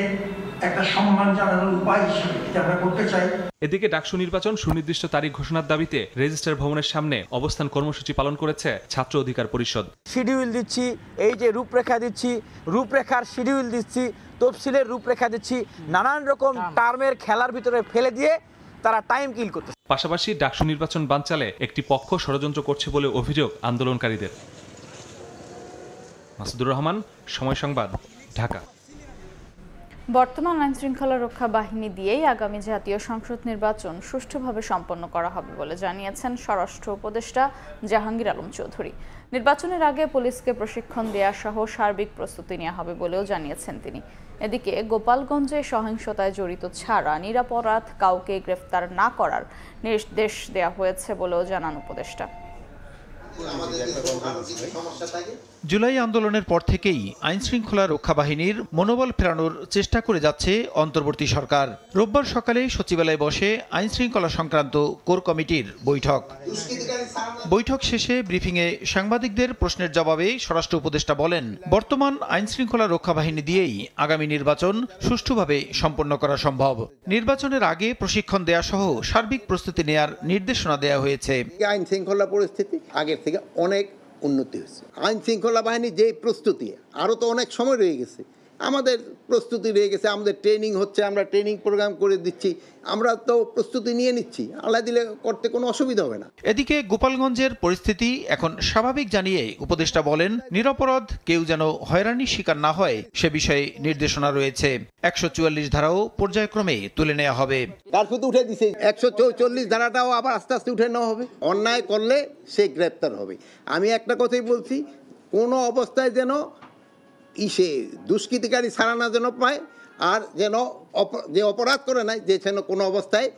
একটা সম্মান জানানোর উপায় হিসেবে আমরা করতে চাই। এদিকে ডাকসু নির্বাচন সুনির্দিষ্ট তারিখ ঘোষণার দাবিতে রেজিস্ট্রার ভবনের সামনে অবস্থান কর্মসূচি পালন করেছে ছাত্র অধিকার পরিষদ। শিডিউল দিচ্ছি, এই যে রূপরেখা দিচ্ছি, রূপরেখার শিডিউল দিচ্ছি, তফসিলের রূপরেখা দিচ্ছি, নানান রকম টার্মের খেলার ভিতরে ফেলে দিয়ে তারা টাইম কিল করতেছে। পাশাপাশি ডাকসু নির্বাচন বানচালে একটি পক্ষ ষড়যন্ত্র করছে বলে অভিযোগ আন্দোলনকারীদের। মাসুদুর রহমান, সময় সংবাদ, ঢাকা। বর্তমান আইনশৃঙ্খলা রক্ষা বাহিনী দিয়েই আগামী জাতীয় সংসদ নির্বাচন সুষ্ঠুভাবে সম্পন্ন করা হবে বলে জানিয়েছেন স্বরাষ্ট্র উপদেষ্টা জাহাঙ্গীর আলম চৌধুরী। নির্বাচনের আগে পুলিশকে প্রশিক্ষণ দেওয়া সহ সার্বিক প্রস্তুতি নেওয়া হবে বলেও জানিয়েছেন তিনি। এদিকে গোপালগঞ্জে সহিংসতায় জড়িত ছাড়া নিরপরাধ কাউকে গ্রেফতার না করার নির্দেশ দেওয়া হয়েছে বলেও জানান উপদেষ্টা। জুলাই আন্দোলনের পর থেকেই আইনশৃঙ্খলা রক্ষা বাহিনীর মনোবল ফেরানোর চেষ্টা করে যাচ্ছে অন্তর্বর্তী সরকার। রোববার সকালে সচিবালয়ে বসে আইনশৃঙ্খলা সংক্রান্ত কোর কমিটির বৈঠক শেষে ব্রিফিংয়ে সাংবাদিকদের প্রশ্নের জবাবে স্বরাষ্ট্র উপদেষ্টা বলেন, বর্তমান আইনশৃঙ্খলা রক্ষা বাহিনী দিয়েই আগামী নির্বাচন সুষ্ঠুভাবে সম্পন্ন করা সম্ভব। নির্বাচনের আগে প্রশিক্ষণ দেয়া সহ সার্বিক প্রস্তুতি নেয়ার নির্দেশনা দেওয়া হয়েছে। আইন শৃঙ্খলা পরিস্থিতি আগের থেকে অনেক উন্নতি হয়েছে। আইন শৃঙ্খলা বাহিনী যে প্রস্তুতি, আরও তো অনেক সময় রয়ে গেছে, আমাদের প্রস্তুতি রয়ে গেছে, আমাদের ট্রেনিং হচ্ছে, আমরা ট্রেনিং প্রোগ্রাম করে দিচ্ছি, আমরা তো প্রস্তুতি নিয়ে নিচ্ছি, আল্লাহ দিলে করতে কোনো অসুবিধা হবে না। এদিকে গোপালগঞ্জের পরিস্থিতি এখন স্বাভাবিক জানিয়ে উপদেষ্টা বলেন, নিরপরাধ কেউ যেন হয়রানির শিকার না হয় সে বিষয়ে নির্দেশনা রয়েছে। 144 ধারাও পর্যায়ক্রমে তুলে নেওয়া হবে। কার্ফিউ তো উঠে দিছে, 144 ধারাটাও আবার আস্তে আস্তে উঠে নেওয়া হবে। অন্যায় করলে সে গ্রেপ্তার হবে। আমি একটা কথাই বলছি, কোনো অবস্থায় যেন দুষ্কৃতিকারী ছাড়া না যেন পায়, আর যেন যে অপরাধ করে নাই যে যেন কোনো অবস্থায়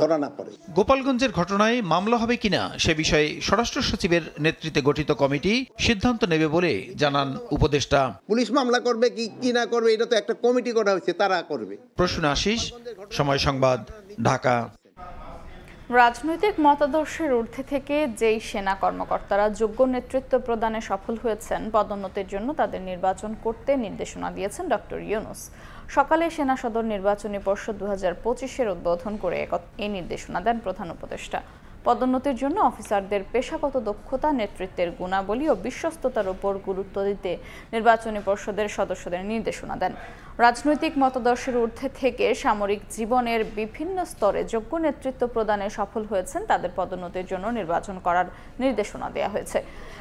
ধরা না পড়ে। গোপালগঞ্জের ঘটনায় মামলা হবে কিনা সে বিষয়ে স্বরাষ্ট্র সচিবের নেতৃত্বে গঠিত কমিটি সিদ্ধান্ত নেবে বলে জানান উপদেষ্টা। পুলিশ মামলা করবে কি না করবে এটা তো একটা কমিটি করা হয়েছে, তারা করবে। প্রশ্ন আশিস, সময় সংবাদ, ঢাকা। রাজনৈতিক মতাদর্শের ঊর্ধ্বে থেকে যেই সেনা কর্মকর্তারা যোগ্য নেতৃত্ব প্রদানে সফল হয়েছেন পদোন্নতির জন্য তাদের নির্বাচন করতে নির্দেশনা দিয়েছেন ডক্টর ইউনূস। সকালে সেনা সদর নির্বাচনী পর্ষদ 2025-এর উদ্বোধন করে এই নির্দেশনা দেন প্রধান উপদেষ্টা। পদোন্নতির জন্য অফিসারদের পেশাগত দক্ষতা, নেতৃত্বের গুণাবলী ও বিশ্বস্ততার উপর গুরুত্ব দিতে নির্বাচনী পর্ষদের সদস্যদের নির্দেশনা দেন। রাজনৈতিক মতাদর্শের ঊর্ধ্বে থেকে সামরিক জীবনের বিভিন্ন স্তরে যোগ্য নেতৃত্ব প্রদানে সফল হয়েছেন তাদের পদোন্নতির জন্য নির্বাচন করার নির্দেশনা দেওয়া হয়েছে।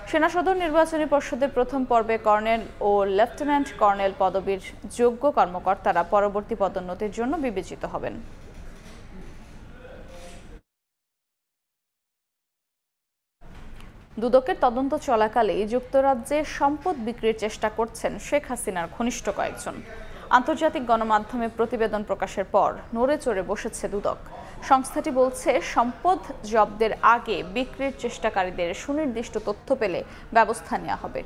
সেনা সদর নির্বাচনী পর্ষদের প্রথম পর্বে কর্নেল ও লেফটেন্যান্ট কর্নেল পদবীর যোগ্য কর্মকর্তারা পরবর্তী পদোন্নতির জন্য বিবেচিত হবেন। দুদকের তদন্ত চলাকালেই যুক্তরাজ্যে সম্পদ বিক্রির চেষ্টা করছেন শেখ হাসিনার ঘনিষ্ঠ কয়েকজন। আন্তর্জাতিক গণমাধ্যমে প্রতিবেদন প্রকাশের পর নড়ে চড়ে বসেছে দুদক। সংস্থাটি বলছে সম্পদ জব্দের আগে বিক্রির চেষ্টাকারীদের সুনির্দিষ্ট তথ্য পেলে ব্যবস্থা নেওয়া হবে।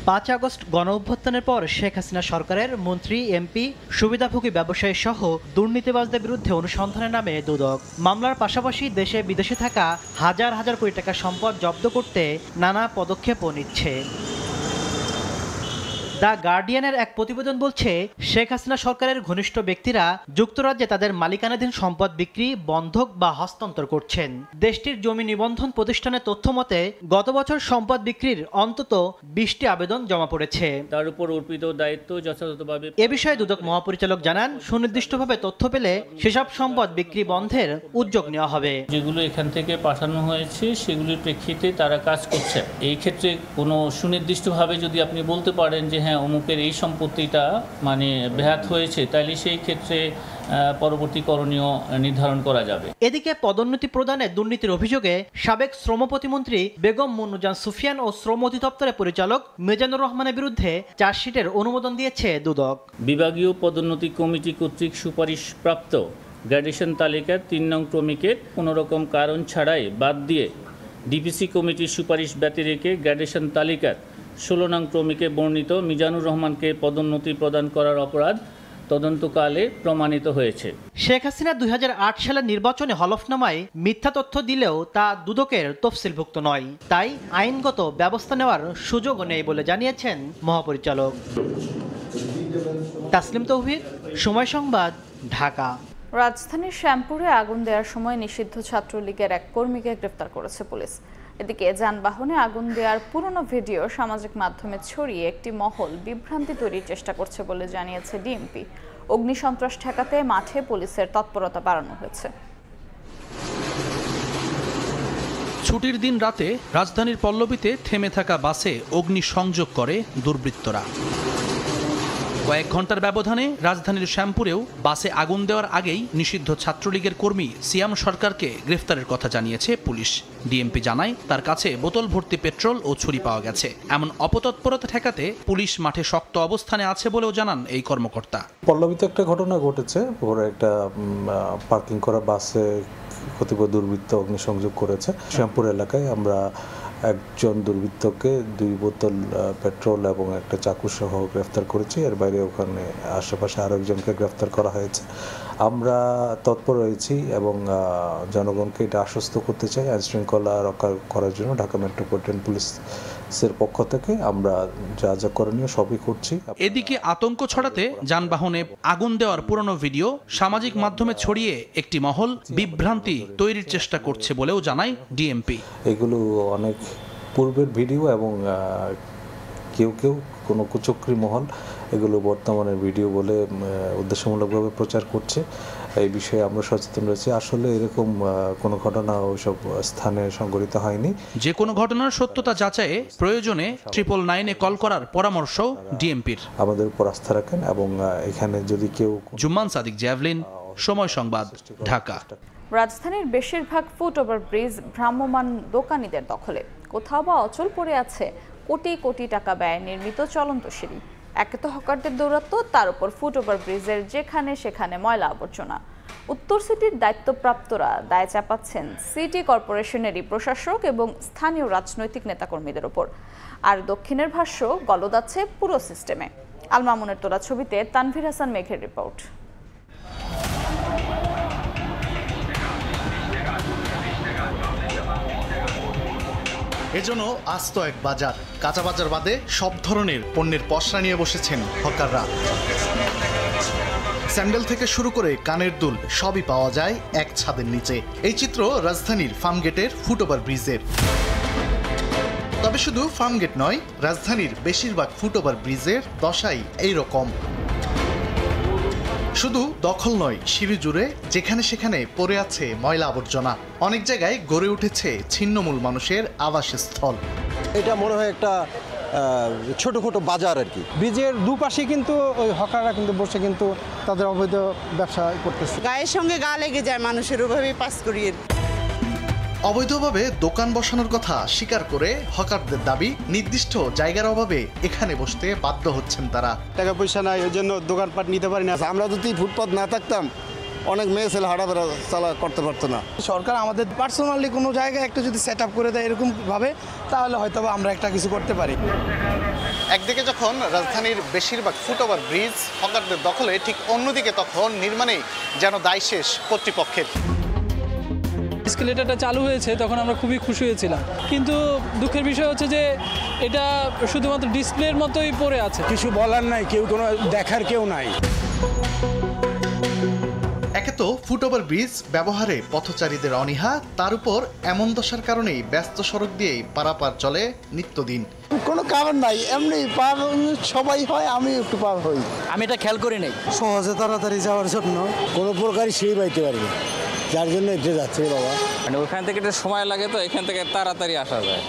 5 আগস্ট গণঅভ্যুত্থানের পর শেখ হাসিনা সরকারের মন্ত্রী, এমপি, সুবিধাভোগী ব্যবসায়ী সহ দুর্নীতিবাজদের বিরুদ্ধে অনুসন্ধানের নামে দুদক মামলার পাশাপাশি দেশে বিদেশে থাকা হাজার হাজার কোটি টাকা সম্পদ জব্দ করতে নানা পদক্ষেপও নিচ্ছে। দ্য গার্ডিয়ানের এক প্রতিবেদন বলছে শেখ হাসিনা সরকারের ঘনিষ্ঠ ব্যক্তিরা যুক্তরাজ্যে তাদের মালিকানাধীন সম্পদ বিক্রি, বন্ধক বা হস্তান্তর করছেন। দেশটির জমি নিবন্ধন প্রতিষ্ঠানের তথ্য মতে গত বছর সম্পদ বিক্রির অন্তত 20টি আবেদন জমা পড়েছে। তার উপর অর্পিত দায়িত্ব যথাযথভাবে এ বিষয়ে দুদক মহাপরিচালক জানান, সুনির্দিষ্টভাবে তথ্য পেলে সেসব সম্পদ বিক্রি বন্ধের উদ্যোগ নেওয়া হবে। যেগুলো এখান থেকে পাঠানো হয়েছে সেগুলির প্রেক্ষিতে তারা কাজ করছে। এই ক্ষেত্রে কোনো সুনির্দিষ্টভাবে যদি আপনি বলতে পারেন যে হ্যাঁ অমুকের এই সম্পত্তিটা ব্যাহত হয়েছে, তাহলে সেই ক্ষেত্রে পরবর্তী করণীয় নির্ধারণ করা যাবে। এদিকে পদোন্নতি প্রদানে দুর্নীতির অভিযোগে সাবেক শ্রম প্রতিমন্ত্রী বেগম মুন্নুজান সুফিয়ান ও শ্রম অধিদপ্তরের পরিচালক মিজানুর রহমানের বিরুদ্ধে চার্জশিটের অনুমোদন দিয়েছে দুদক। বিভাগীয় পদোন্নতি কমিটি কর্তৃক সুপারিশপ্রাপ্ত গ্র্যাডুয়েশন তালিকার 3 নং ক্রমিকের কোনো রকম কারণ ছাড়াই বাদ দিয়ে ডিপিসি কমিটির সুপারিশ ব্যতিরেকে গ্র্যাডুয়েশন তালিকার 16 নং ক্রমিকে বর্ণিত মিজানুর রহমানকে পদোন্নতি প্রদান করার অপরাধ তদন্তকালে প্রমাণিত হয়েছে। শেখ হাসিনা 2008 সালের নির্বাচনে হলফনামায় মিথ্যা তথ্য দিলেও তা দুদকের তফসিলভুক্ত নয়, তাই আইনগত ব্যবস্থা নেওয়ার সুযোগও নেই বলে জানিয়েছেন মহাপরিচালক। তাসলিম তৌহিদ, সময় সংবাদ, ঢাকা। রাজধানীর শ্যামপুরে আগুন দেওয়ার সময় নিষিদ্ধ ছাত্রলীগের এক কর্মীকে গ্রেফতার করেছে পুলিশ। এদিকে যানবাহনে আগুন দেওয়ার পুরনো ভিডিও সামাজিক মাধ্যমে ছড়িয়ে একটি মহল বিভ্রান্তি তৈরির চেষ্টা করছে বলে জানিয়েছে ডিএমপি। অগ্নিসন্ত্রাস ঠেকাতে মাঠে পুলিশের তৎপরতা বাড়ানো হয়েছে। ছুটির দিন রাতে রাজধানীর পল্লবীতে থেমে থাকা বাসে অগ্নিসংযোগ করে দুর্বৃত্তরা। কয়েক ঘন্টার ব্যবধানে রাজধানীর শ্যামপুরেও বাসে আগুন দেওয়ার আগেই নিষিদ্ধ ছাত্রলীগের কর্মী সিয়াম সরকারকে গ্রেফতারের কথা জানিয়েছে পুলিশ। ডিএমপি জানায় তার কাছে বোতল ভর্তি পেট্রোল ও ছুরি পাওয়া গেছে। এমন অপতৎপরতা ঠেকাতে পুলিশ মাঠে শক্ত অবস্থানে আছে বলেও জানান এই কর্মকর্তা। পল্লবীতে একটা ঘটনা ঘটেছে, ওরা একটা পার্কিং করা বাসে কতিপয় দুর্বৃত্ত অগ্নিসংযোগ করেছে। শ্যামপুর এলাকায় আমরা একজন দুর্বৃত্তকে 2 বোতল পেট্রোল এবং একটা চাকু সহ গ্রেফতার করেছি। এর বাইরে ওখানে আশেপাশে আরো একজনকে গ্রেফতার করা হয়েছে। আমরা তৎপর রয়েছি এবং জনগণকে এটা আশ্বস্ত করতে চাই আইন শৃঙ্খলা রক্ষা করার জন্য ঢাকা মেট্রোপলিটন পুলিশের পক্ষ থেকে আমরা যা যা করণীয় সবই করছি। এদিকে আতঙ্ক ছড়াতে যানবাহনে আগুন দেওয়ার পুরনো ভিডিও সামাজিক মাধ্যমে ছড়িয়ে একটি মহল বিভ্রান্তি তৈরির চেষ্টা করছে বলেও জানায় ডিএমপি। এগুলো অনেক পূর্বের ভিডিও এবং কেউ কোনো কুচক্রী মহল এগুলো বর্তমানের ভিডিও বলে উদ্দেশ্যমূলকভাবে প্রচার করছে। এই বিষয়ে আমরা সচেতন রয়েছি। আসলে এরকম কোনো ঘটনা ওইসব স্থানে সংঘটিত হয়নি। যে কোনো ঘটনার সত্যতা যাচাইয়ে প্রয়োজনে 999-এ কল করার পরামর্শ ডিএমপির। আমাদের উপর আস্থা রাখেন এবং এখানে যদি কেউ। জুম্মান সাদিক, জ্যাভলিন, সময় সংবাদ, ঢাকা। রাজধানীর বেশিরভাগ ফুট ওভার ব্রিজ ভ্রাম্যমাণ দোকানীদের দখলে। কোথাও বা অচল পড়ে আছে কোটি কোটি টাকা ব্যয়ে নির্মিত চলন্ত সিঁড়ি। একে তো হকারদের দৌরাত্ম্য, তার উপর ফুটওভার ব্রিজের যেখানে সেখানে ময়লা আবর্জনা। উত্তর সিটির দায়িত্বপ্রাপ্তরা দায় চাপাচ্ছেন সিটি কর্পোরেশনেরই প্রশাসক এবং স্থানীয় রাজনৈতিক নেতাকর্মীদের ওপর। আর দক্ষিণের ভাষ্য গলদাচ্ছে পুরো সিস্টেমে। আল মামুনের তোলা ছবিতে তানভীর হাসান মেঘের রিপোর্ট। এজন্য আস্ত এক বাজার, কাঁচা বাজার বাদে সব ধরনের পণ্যের পসরা নিয়ে বসেছেন হকাররা। স্যান্ডেল থেকে শুরু করে কানের দুল সবই পাওয়া যায় এক ছাদের নিচে। এই চিত্র রাজধানীর ফার্মগেটের ফুটওভার ব্রিজের। তবে শুধু ফার্মগেট নয়, রাজধানীর বেশিরভাগ ফুটওভার ব্রিজের দশাই এইরকম। শুধু দখল নয়, সিঁড়ি জুড়ে যেখানে সেখানে পড়ে আছে ময়লা আবর্জনা। অনেক জায়গায় গড়ে উঠেছে ছিন্নমূল মানুষের আবাসস্থল। এটা মনে হয় একটা ছোট বাজার আর কি। ব্রিজের দুপাশে কিন্তু ওই হকাররা কিন্তু বসে কিন্তু তাদের অবৈধ ব্যবসা করতেছে। গায়ের সঙ্গে গা লেগে যায় মানুষের, ওভাবেই পাস করিয়ে। অবৈধভাবে দোকান বসানোর কথা স্বীকার করে হকারদের দাবি, নির্দিষ্ট জায়গার অভাবে এখানে বসতে বাধ্য হচ্ছেন তারা। টাকা পয়সা নাই, ওই জন্য দোকানপাট নিতে পারি না। আমরা যদি ফুটপাত না থাকতাম অনেক মেয়ে ছেলে হাঁটাফেরা চালা করতে পারতো না। সরকার আমাদের পার্সোনালি কোনো জায়গায় একটা যদি সেট আপ করে দেয় এরকম ভাবে, তাহলে হয়তো আমরা একটা কিছু করতে পারি। একদিকে যখন রাজধানীর বেশিরভাগ ফুটওভার ব্রিজ হকারদের দখলে, ঠিক অন্যদিকে তখন নির্মাণে যেন দায় শেষ কর্তৃপক্ষের। এসকেলেটরটা চালু হয়েছে তখন আমরা খুবই খুশি হয়েছিলাম, কিন্তু দুঃখের বিষয় হচ্ছে যে এটা শুধুমাত্র ডিসপ্লের মতোই পড়ে আছে। কিছু বলার নাই, কেউ কোনো দেখার কেউ নাই। একে তো ফুটওভার ব্রিজ ব্যবহারে পথচারীদের অনীহা, তার উপর এমন দশার কারণেই ব্যস্ত সড়ক দিয়েই পারাপার চলে নিত্যদিন। কোনো কারণ নাই, এমনি পার সবাই হয়, আমি একটু পার হই। আমি এটা খেয়াল করি নাই। সহজে তাড়াতাড়ি যাওয়ার জন্য কোনো প্রকারই সেই পাইতে পারবে, যার জন্য এটা যাচ্ছে বাবা। মানে ওখান থেকে একটা সময় লাগে, তো এখান থেকে তাড়াতাড়ি আসা যায়।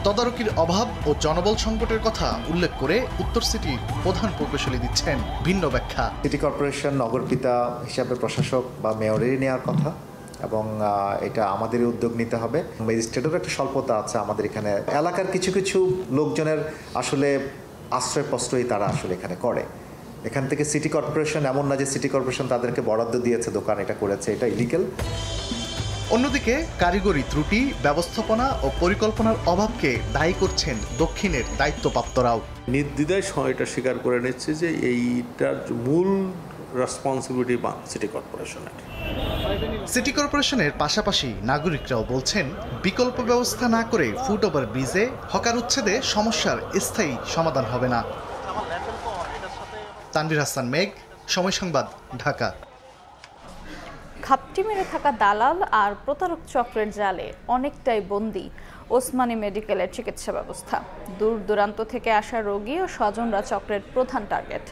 তদারকির অভাব ও জনবল সংকটের কথা উল্লেখ করে উত্তর সিটির প্রধান প্রকৌশলী দিচ্ছেন ভিন্ন ব্যাখ্যা। সিটি কর্পোরেশন নগরপিতা হিসাবে প্রশাসক বা মেয়রেরই নেওয়ার কথা, এবং এটা আমাদেরই উদ্যোগ নিতে হবে। ম্যাজিস্ট্রেটেরও একটা স্বল্পতা আছে আমাদের এখানে। এলাকার কিছু কিছু লোকজনের আসলে আশ্রয়প্রশ্রয়ই তারা আসলে এখানে করে। এখান থেকে সিটি কর্পোরেশন, এমন না যে সিটি কর্পোরেশন তাদেরকে বরাদ্দ দিয়েছে দোকান এটা করেছে, এটা ইলিগাল। অন্যদিকে কারিগরি ত্রুটি, ব্যবস্থাপনা ও পরিকল্পনার অভাবকে দায়ী করছেন দক্ষিণের দায়িত্বপ্রাপ্তরাও। নির্দ্বিধায় এটা স্বীকার করে নিচ্ছে যে এইটার মূল রেসপন্সিবিলিটি সিটি কর্পোরেশনের। সিটি কর্পোরেশনের পাশাপাশি নাগরিকরাও বলছেন, বিকল্প ব্যবস্থা না করে ফুটওভার ব্রিজে হকার উচ্ছেদে সমস্যার স্থায়ী সমাধান হবে না। তানভীর হাসান মেঘ, সময় সংবাদ, ঢাকা। ঘাপটি মেরে থাকা দালাল আর প্রতারক চক্রের জালে অনেকটাই বন্দী ওসমানী মেডিকেলের চিকিৎসা ব্যবস্থা। দূর দূরান্ত থেকে আসা রোগী ও স্বজনরা চক্রের প্রধান টার্গেট।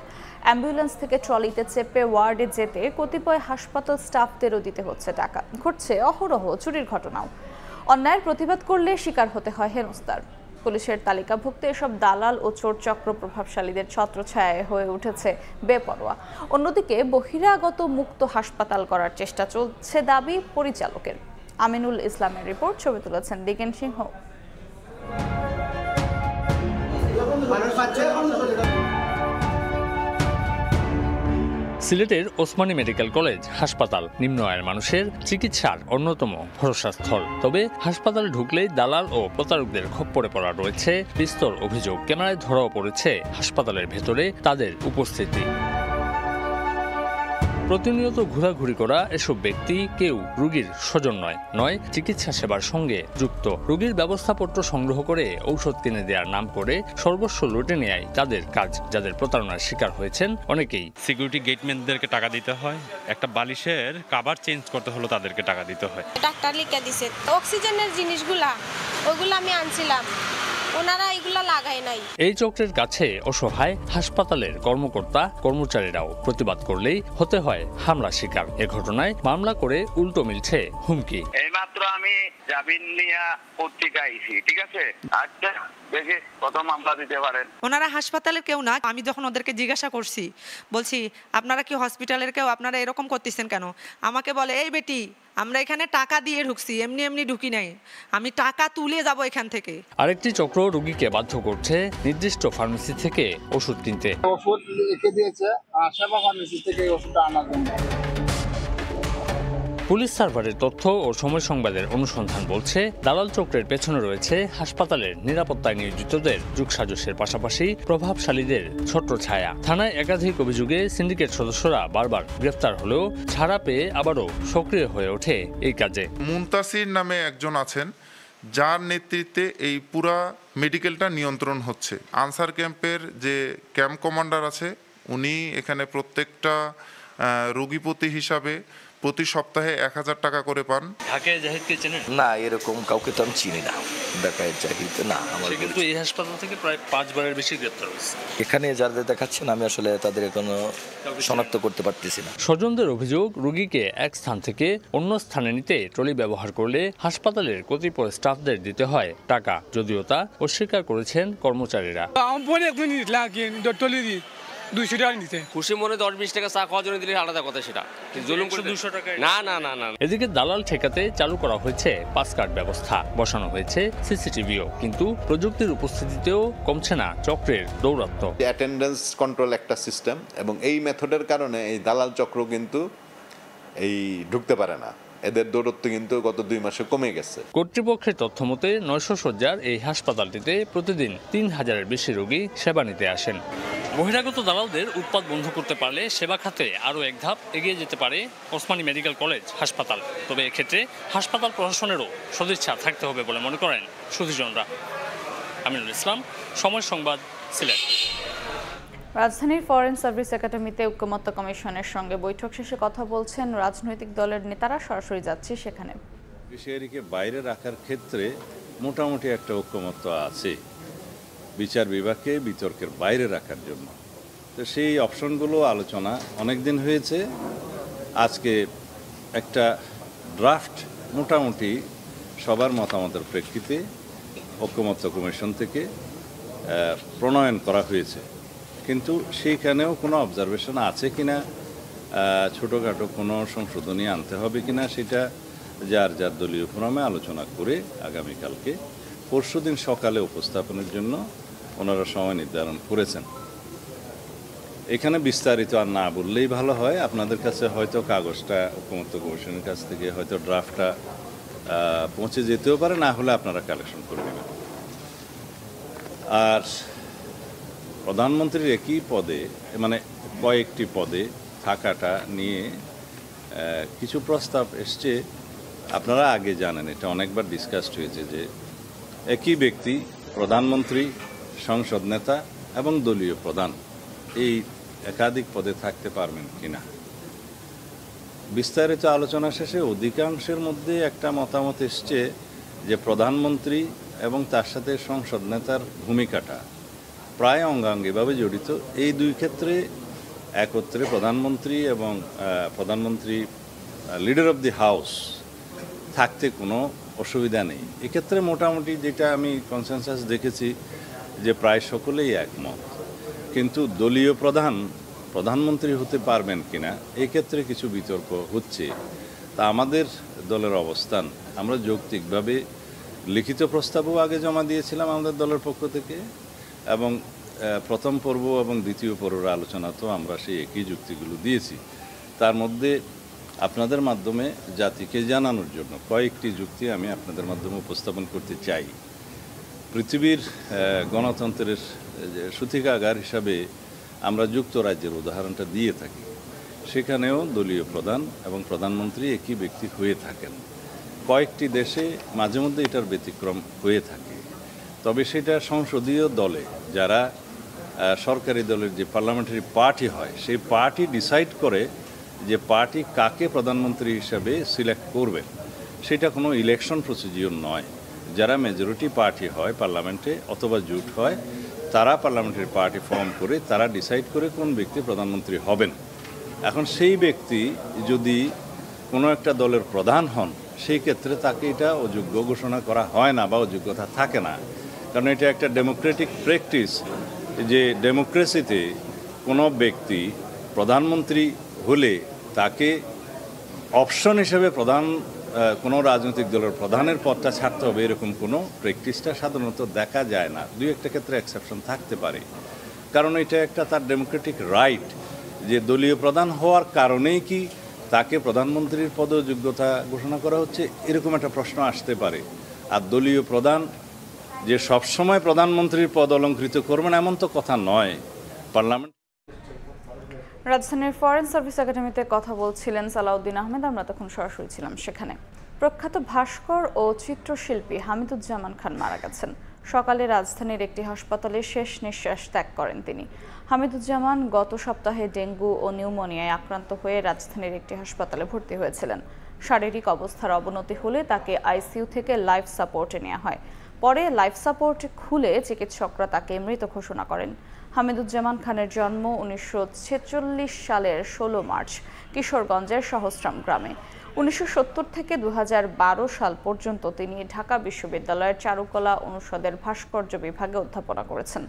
অ্যাম্বুলেন্স থেকে ট্রলিতে চেপে ওয়ার্ডে যেতে কতিপয় হাসপাতাল স্টাফদেরও দিতে হচ্ছে টাকা। ঘটছে অহরহ চুরির ঘটনাও। অন্যায়ের প্রতিবাদ করলে শিকার হতে হয় হেনস্থার। পুলিশের তালিকাভুক্ত এসব দালাল ও চোর চক্র প্রভাবশালীদের ছত্রছায়ায় হয়ে উঠেছে বেপরোয়া। অন্যদিকে বহিরাগত মুক্ত হাসপাতাল করার চেষ্টা চলছে দাবি পরিচালকের। আমিনুল ইসলামের রিপোর্ট, ছবি তুলেছেন দিগেন সিংহ। সিলেটের ওসমানী মেডিকেল কলেজ হাসপাতাল নিম্ন আয়ের মানুষের চিকিৎসার অন্যতম ভরসাস্থল। তবে হাসপাতালে ঢুকলেই দালাল ও প্রতারকদের খপ্পরে পড়া রয়েছে বিস্তর অভিযোগ। ক্যামেরায় ধরাও পড়েছে হাসপাতালের ভেতরে তাদের উপস্থিতি। প্রতিনিয়ত ঘোরাঘুরি করা এসব ব্যক্তি কেউ রোগীর স্বজন নয় চিকিৎসা সেবার সঙ্গে যুক্ত। রোগীর ব্যবস্থাপত্র সংগ্রহ করে ঔষধ কিনে দেওয়ার নাম করে সর্বস্ব লুটে নেয়াই তাদের কাজ, যাদের প্রতারণার শিকার হয়েছেন অনেকেই। সিকিউরিটি গেটম্যানদেরকে টাকা দিতে হয়, একটা বালিশের কভার চেঞ্জ করতে হলো তাদেরকে টাকা দিতে হয়। ডাক্তার লিখে দিছে অক্সিজেনের জিনিসগুলা, ওগুলো আমি আনছিলাম, ওনারা এগুলা লাগায় নাই। এই চক্রের কাছে অসহায় হাসপাতালের কর্মকর্তা কর্মচারীরাও। প্রতিবাদ করলেই হতে হয় হামলা শিকার। এ ঘটনায় মামলা করে উল্টো মিলছে হুমকি। এইমাত্র আমি জামিন নিয়ে পত্রিকা আইছি, ঠিক আছে? আচ্ছা দেখি কত মামলা দিতে পারেন। ওনারা হাসপাতালের কেউ না। আমি যখন ওদেরকে জিজ্ঞাসা করছি, বলছি আপনারা কি হসপিটালের কেউ, আপনারা এরকম করতেছেন কেন? আমাকে বলে, এই বেটি আমরা এখানে টাকা দিয়ে ঢুকছি, এমনি এমনি ঢুকি নাই, আমি টাকা তুলে যাব এখান থেকে। আরেকটি চক্র রোগীকে বাধ্য করছে নির্দিষ্ট ফার্মেসি থেকে ওষুধ কিনতে। ওষুধ লিখে দিয়েছে সেবা ফার্মেসি থেকে ওষুধটা আনার জন্য। পুলিশ সার্ভারের তথ্য ও সময় সংবাদের অনুসন্ধান বলছে, দালাল চক্রের পেছনে রয়েছে হাসপাতালের নিরাপত্তায় নিয়োজিতদের যুগসাজশের পাশাপাশি প্রভাবশালীদের ছত্রছায়া। থানায় একাধিক অভিযোগে সিন্ডিকেট সদস্যরা বারবার গ্রেফতার হলেও ছাড়া পেয়ে আবারও সক্রিয় হয়ে ওঠে এই কাজে। মুনতাসির নামে একজন আছেন, যার নেতৃত্বে এই পুরা মেডিকেলটা নিয়ন্ত্রণ হচ্ছে। আনসার ক্যাম্পের যে ক্যাম্প কমান্ডার আছে, উনি এখানে প্রত্যেকটা রোগীপতি হিসাবে প্রতি সপ্তাহে 1000 টাকা করে পান। ঢাকায় জাহিদকে চেনেন? না, এরকম কাউকে তো আমি চিনি না। ঢাকায় জাহিদ না। আমার কিন্তু এই হাসপাতাল থেকে প্রায় 5 বারের বেশি গ্রেফতার হয়েছে। এখানে যাদের দেখাচ্ছেন আমি আসলে তাদের কোনো শনাক্ত করতে পারতেছি না। স্বজনদের অভিযোগ, রোগীকে এক স্থান থেকে অন্য স্থানে নিতে ট্রলি ব্যবহার করলে হাসপাতালের কতিপয় স্টাফদের দিতে হয় টাকা, যদিও তা অস্বীকার করেছেন কর্মচারীরা। খুশি মনে 10-20 টাকা চা খাওয়ার জন্য দিলে আলাদা কথা, সেটা জুলুম করে 200 টাকা না। এদিকে দালাল ঠেকাতে চালু করা হয়েছে পাস কার্ড ব্যবস্থা, বসানো হয়েছে সিসিটিভিও, কিন্তু প্রযুক্তির উপস্থিতিতেও কমছে না চক্রের দৌরাত্ম্য। অ্যাটেন্ডেন্স কন্ট্রোল একটা সিস্টেম, এবং এই মেথডের কারণে এই দালাল চক্র কিন্তু এই ঢুকতে পারে না। এদের দৌরত্ব কিন্তু গত 2 মাসে কমে গেছে। কর্তৃপক্ষের তথ্য মতে 900 শয্যার এই হাসপাতালটিতে প্রতিদিন 3000-এর বেশি রোগী সেবা নিতে আসেন। বহিরাগত দালালদের উৎপাত বন্ধ করতে পারলে সেবা খাতে আরও এক ধাপ এগিয়ে যেতে পারে ওসমানী মেডিকেল কলেজ হাসপাতাল। তবে এক্ষেত্রে হাসপাতাল প্রশাসনেরও সদিচ্ছা থাকতে হবে বলে মনে করেন সুধীজনরা। আমিনুল ইসলাম, সময় সংবাদ, সিলেট। রাজধানীর ফরেন সার্ভিস একাডেমিতে ঐক্যমত্য কমিশনের সঙ্গে বৈঠক শেষে কথা বলছেন রাজনৈতিক দলের নেতারা। সরাসরি যাচ্ছি সেখানে। জুডিশিয়ারিকে বাইরে রাখার ক্ষেত্রে মোটামুটি একটা ঐক্যমত্য আছে, বিচার বিভাগকে বিতর্কের বাইরে রাখার জন্য। তো সেই অপশনগুলো আলোচনা অনেক দিন হয়েছে। আজকে একটা ড্রাফট মোটামুটি সবার মতামতের প্রেক্ষিতে ঐক্যমত্য কমিশন থেকে প্রণয়ন করা হয়েছে, কিন্তু সেইখানেও কোনো অবজারভেশন আছে কিনা, ছোটোখাটো কোনো সংশোধনী আনতে হবে কিনা, সেটা যার যার দলীয় ফোরামে আলোচনা করে আগামীকালকে পরশুদিন সকালে উপস্থাপনের জন্য ওনারা সময় নির্ধারণ করেছেন। এখানে বিস্তারিত আর না বললেই ভালো হয়। আপনাদের কাছে হয়তো কাগজটা ঐক্যমত্য কমিশনের কাছ থেকে হয়তো ড্রাফটটা পৌঁছে যেতেও পারে, না হলে আপনারা কালেকশন করে নেবেন। আর প্রধানমন্ত্রীর একই পদে, মানে কয়েকটি পদে থাকাটা নিয়ে কিছু প্রস্তাব এসছে। আপনারা আগে জানেন, এটা অনেকবার ডিসকাসড হয়েছে যে একই ব্যক্তি প্রধানমন্ত্রী, সংসদ নেতা এবং দলীয় প্রধান এই একাধিক পদে থাকতে পারবেন কিনা। বিস্তারিত আলোচনা শেষে অধিকাংশের মধ্যে একটা মতামত এসছে যে প্রধানমন্ত্রী এবং তার সাথে সংসদ নেতার ভূমিকাটা প্রায় অঙ্গাঙ্গিভাবে জড়িত। এই দুই ক্ষেত্রে একত্রে প্রধানমন্ত্রী এবং প্রধানমন্ত্রী লিডার অফ দি হাউস থাকতে কোনো অসুবিধা নেই। এক্ষেত্রে মোটামুটি যেটা আমি কনসেনসাস দেখেছি যে প্রায় সকলেই একমত। কিন্তু দলীয় প্রধানমন্ত্রী হতে পারবেন কিনা এই ক্ষেত্রে কিছু বিতর্ক হচ্ছে। তা আমাদের দলের অবস্থান, আমরা যৌক্তিকভাবে লিখিত প্রস্তাবও আগে জমা দিয়েছিলাম আমাদের দলের পক্ষ থেকে, এবং প্রথম পর্ব এবং দ্বিতীয় পর্বের আলোচনাতেও আমরা সেই একই যুক্তিগুলো দিয়েছি। তার মধ্যে আপনাদের মাধ্যমে জাতিকে জানানোর জন্য কয়েকটি যুক্তি আমি আপনাদের মাধ্যমে উপস্থাপন করতে চাই। পৃথিবীর গণতন্ত্রের সূতিকাগার হিসাবে আমরা যুক্তরাজ্যের উদাহরণটা দিয়ে থাকি। সেখানেও দলীয় প্রধান এবং প্রধানমন্ত্রী একই ব্যক্তি হয়ে থাকেন। কয়েকটি দেশে মাঝে মধ্যে এটার ব্যতিক্রম হয়ে থাকে, তবে সেটা সংসদীয় দলে যারা সরকারি দলের যে পার্লামেন্টারি পার্টি হয়, সেই পার্টি ডিসাইড করে যে পার্টি কাকে প্রধানমন্ত্রী হিসাবে সিলেক্ট করবে। সেটা কোনো ইলেকশন প্রসিডিওর নয়। যারা মেজরিটি পার্টি হয় পার্লামেন্টে অথবা জোট হয়, তারা পার্লামেন্টারি পার্টি ফর্ম করে তারা ডিসাইড করে কোন ব্যক্তি প্রধানমন্ত্রী হবেন। এখন সেই ব্যক্তি যদি কোনো একটা দলের প্রধান হন, সেই ক্ষেত্রে তাকে এটা অযোগ্য ঘোষণা করা হয় না বা অযোগ্যতা থাকে না। কারণ এটা একটা ডেমোক্রেটিক প্র্যাকটিস যে ডেমোক্রেসিতে কোনো ব্যক্তি প্রধানমন্ত্রী হলে তাকে অপশন হিসেবে কোনো রাজনৈতিক দলের প্রধানের পদটা ছাড়তে হবে এরকম কোনো প্র্যাকটিসটা সাধারণত দেখা যায় না। দুই একটা ক্ষেত্রে এক্সেপশন থাকতে পারে, কারণ এটা একটা তার ডেমোক্রেটিক রাইট যে দলীয় প্রধান হওয়ার কারণেই কি তাকে প্রধানমন্ত্রীর পদযোগ্যতা ঘোষণা করা হচ্ছে, এরকম একটা প্রশ্ন আসতে পারে। আর দলীয় প্রধান যে সবসময় প্রধানমন্ত্রীর পদ অলঙ্কৃত করবেন এমন তো কথা নয়। পার্লামেন্ট রাজধানীর ফরেন সার্ভিস একাডেমিতে কথা বলছিলেন সালাউদ্দিন আহমেদ। আমরা তখন সরাসরি ছিলাম সেখানে। প্রখ্যাত ভাস্কর ও চিত্রশিল্পী হামিদুজ্জামান খান মারা গেছেন। সকালে রাজধানীর একটি হাসপাতালে শেষ নিঃশ্বাস ত্যাগ করেন তিনি। হামিদুজ্জামান গত সপ্তাহে ডেঙ্গু ও নিউমোনিয়ায় আক্রান্ত হয়ে রাজধানীর একটি হাসপাতালে ভর্তি হয়েছিলেন। শারীরিক অবস্থার অবনতি হলে তাকে আইসিইউ থেকে লাইফ সাপোর্টে নেওয়া হয়। পরে লাইফ সাপোর্ট খুলে চিকিৎসকরা তাকে মৃত ঘোষণা করেন। হামিদুজ্জামান খানের জন্ম 1946 সালের 16 মার্চ কিশোরগঞ্জের সহস্রাম গ্রামে। 1970 থেকে 2012 সাল পর্যন্ত তিনি ঢাকা বিশ্ববিদ্যালয়ের চারুকলা অনুষদের ভাস্কর্য বিভাগে অধ্যাপনা করেছেন।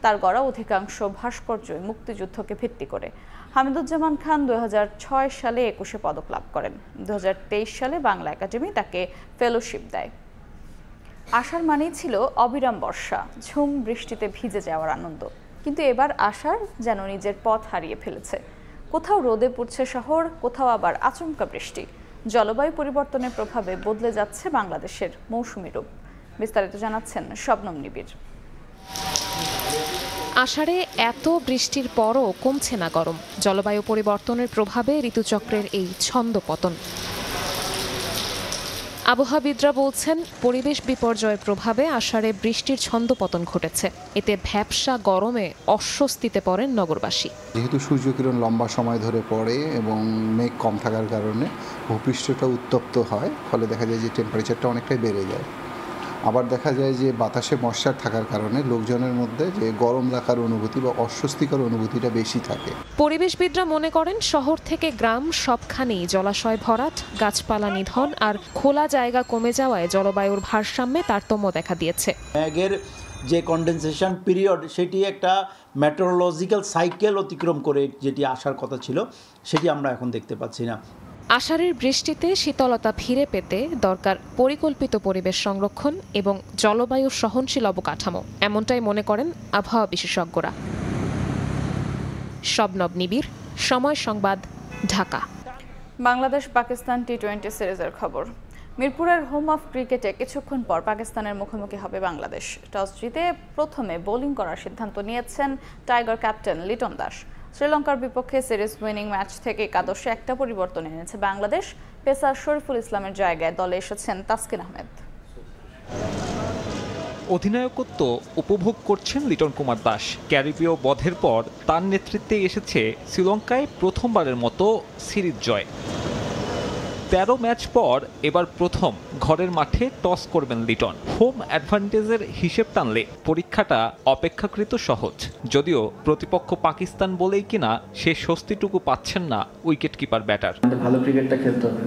তার গড়া অধিকাংশ ভাস্কর্যই মুক্তিযুদ্ধকে ভিত্তি করে। হামিদুজ্জামান খান 2006 সালে 21 পদক লাভ করেন। 2023 সালে বাংলা একাডেমি তাকে ফেলোশিপ দেয়। আষাঢ় মানেই ছিল অবিরাম বর্ষা, ঝুম বৃষ্টিতে ভিজে যাওয়ার আনন্দ। কিন্তু এবার আষাঢ় যেন নিজের পথ হারিয়ে ফেলেছে। কোথাও রোদে পড়ছে শহর, কোথাও আবার আচমকা বৃষ্টি। জলবায়ু পরিবর্তনের প্রভাবে বদলে যাচ্ছে বাংলাদেশের মৌসুমী রূপ। বিস্তারিত জানাচ্ছেন শবনম নিবিড়। আষাঢ়ে এত বৃষ্টির পরও কমছে না গরম। জলবায়ু পরিবর্তনের প্রভাবে ঋতুচক্রের এই ছন্দপতন। আবহাওয়াবিদরা বলছেন পরিবেশ বিপর্যয়ের প্রভাবে আষাঢ়ে বৃষ্টির ছন্দপতন ঘটেছে। এতে ভ্যাপসা গরমে অস্বস্তিতে পড়েন নগরবাসী। যেহেতু সূর্যকিরণ লম্বা সময় ধরে পড়ে এবং মেঘ কম থাকার কারণে ভূপৃষ্ঠটা উত্তপ্ত হয়, ফলে দেখা যায় যে টেম্পারেচারটা অনেকটাই বেড়ে যায়। আবার দেখা যায় যে বাতাসে ময়শ্চার থাকার কারণে লোকজনের মধ্যে যে গরম লাগার অনুভূতি বা অস্বস্তিকর অনুভূতিটা বেশি থাকে। পরিবেশবিদরা মনে করেন শহর থেকে গ্রাম সবখানেই জলাশয় ভরাট, গাছপালা নিধন আর খোলা জায়গা কমে যাওয়ায় জলবায়ুর ভারসাম্যে তারতম্য দেখা দিয়েছে। মেঘের যে কনডেনসেশন পিরিয়ড সেটি একটা মেট্রোলজিক্যাল সাইকেল অতিক্রম করে যেটি আসার কথা ছিল সেটি আমরা এখন দেখতে পাচ্ছি না। আষাঢ়ের বৃষ্টিতে শীতলতা ফিরে পেতে দরকার পরিকল্পিত পরিবেশ সংরক্ষণ এবং জলবায়ু সহনশীল অবকাঠামো, এমনটাই মনে করেন আবহাওয়া বিশেষজ্ঞরা। শবনম নিবিড়, সময় সংবাদ, ঢাকা। বাংলাদেশ পাকিস্তান টি-20 সিরিজের খবর। মিরপুরের হোম অফ ক্রিকেটে কিছুক্ষণ পর পাকিস্তানের মুখোমুখি হবে বাংলাদেশ। টস জিতে প্রথমে বোলিং করার সিদ্ধান্ত নিয়েছেন টাইগার ক্যাপ্টেন লিটন দাস। শ্রীলঙ্কার বিপক্ষে সিরিজ উইনিং ম্যাচ থেকে একাদশে একটা পরিবর্তন এনেছে বাংলাদেশ। পেসার শরীফুল ইসলামের জায়গায় দলে এসেছেন তাসকিন আহমেদ। অধিনায়কত্ব উপভোগ করছেন লিটন কুমার দাস। ক্যারিবীয় বধের পর তার নেতৃত্বে এসেছে শ্রীলঙ্কায় প্রথমবারের মতো সিরিজ জয়। 13 ম্যাচ পর এবার প্রথম ঘরের মাঠে টস করবেন লিটন। হোম অ্যাডভান্টেজের হিসেব টানলে পরীক্ষাটা অপেক্ষাকৃত সহজ, যদিও প্রতিপক্ষ পাকিস্তান বলেই কিনা সে স্বস্তিটুকু পাচ্ছেন না উইকেট কিপার ব্যাটার। ভালো ক্রিকেটটা খেলতে হবে।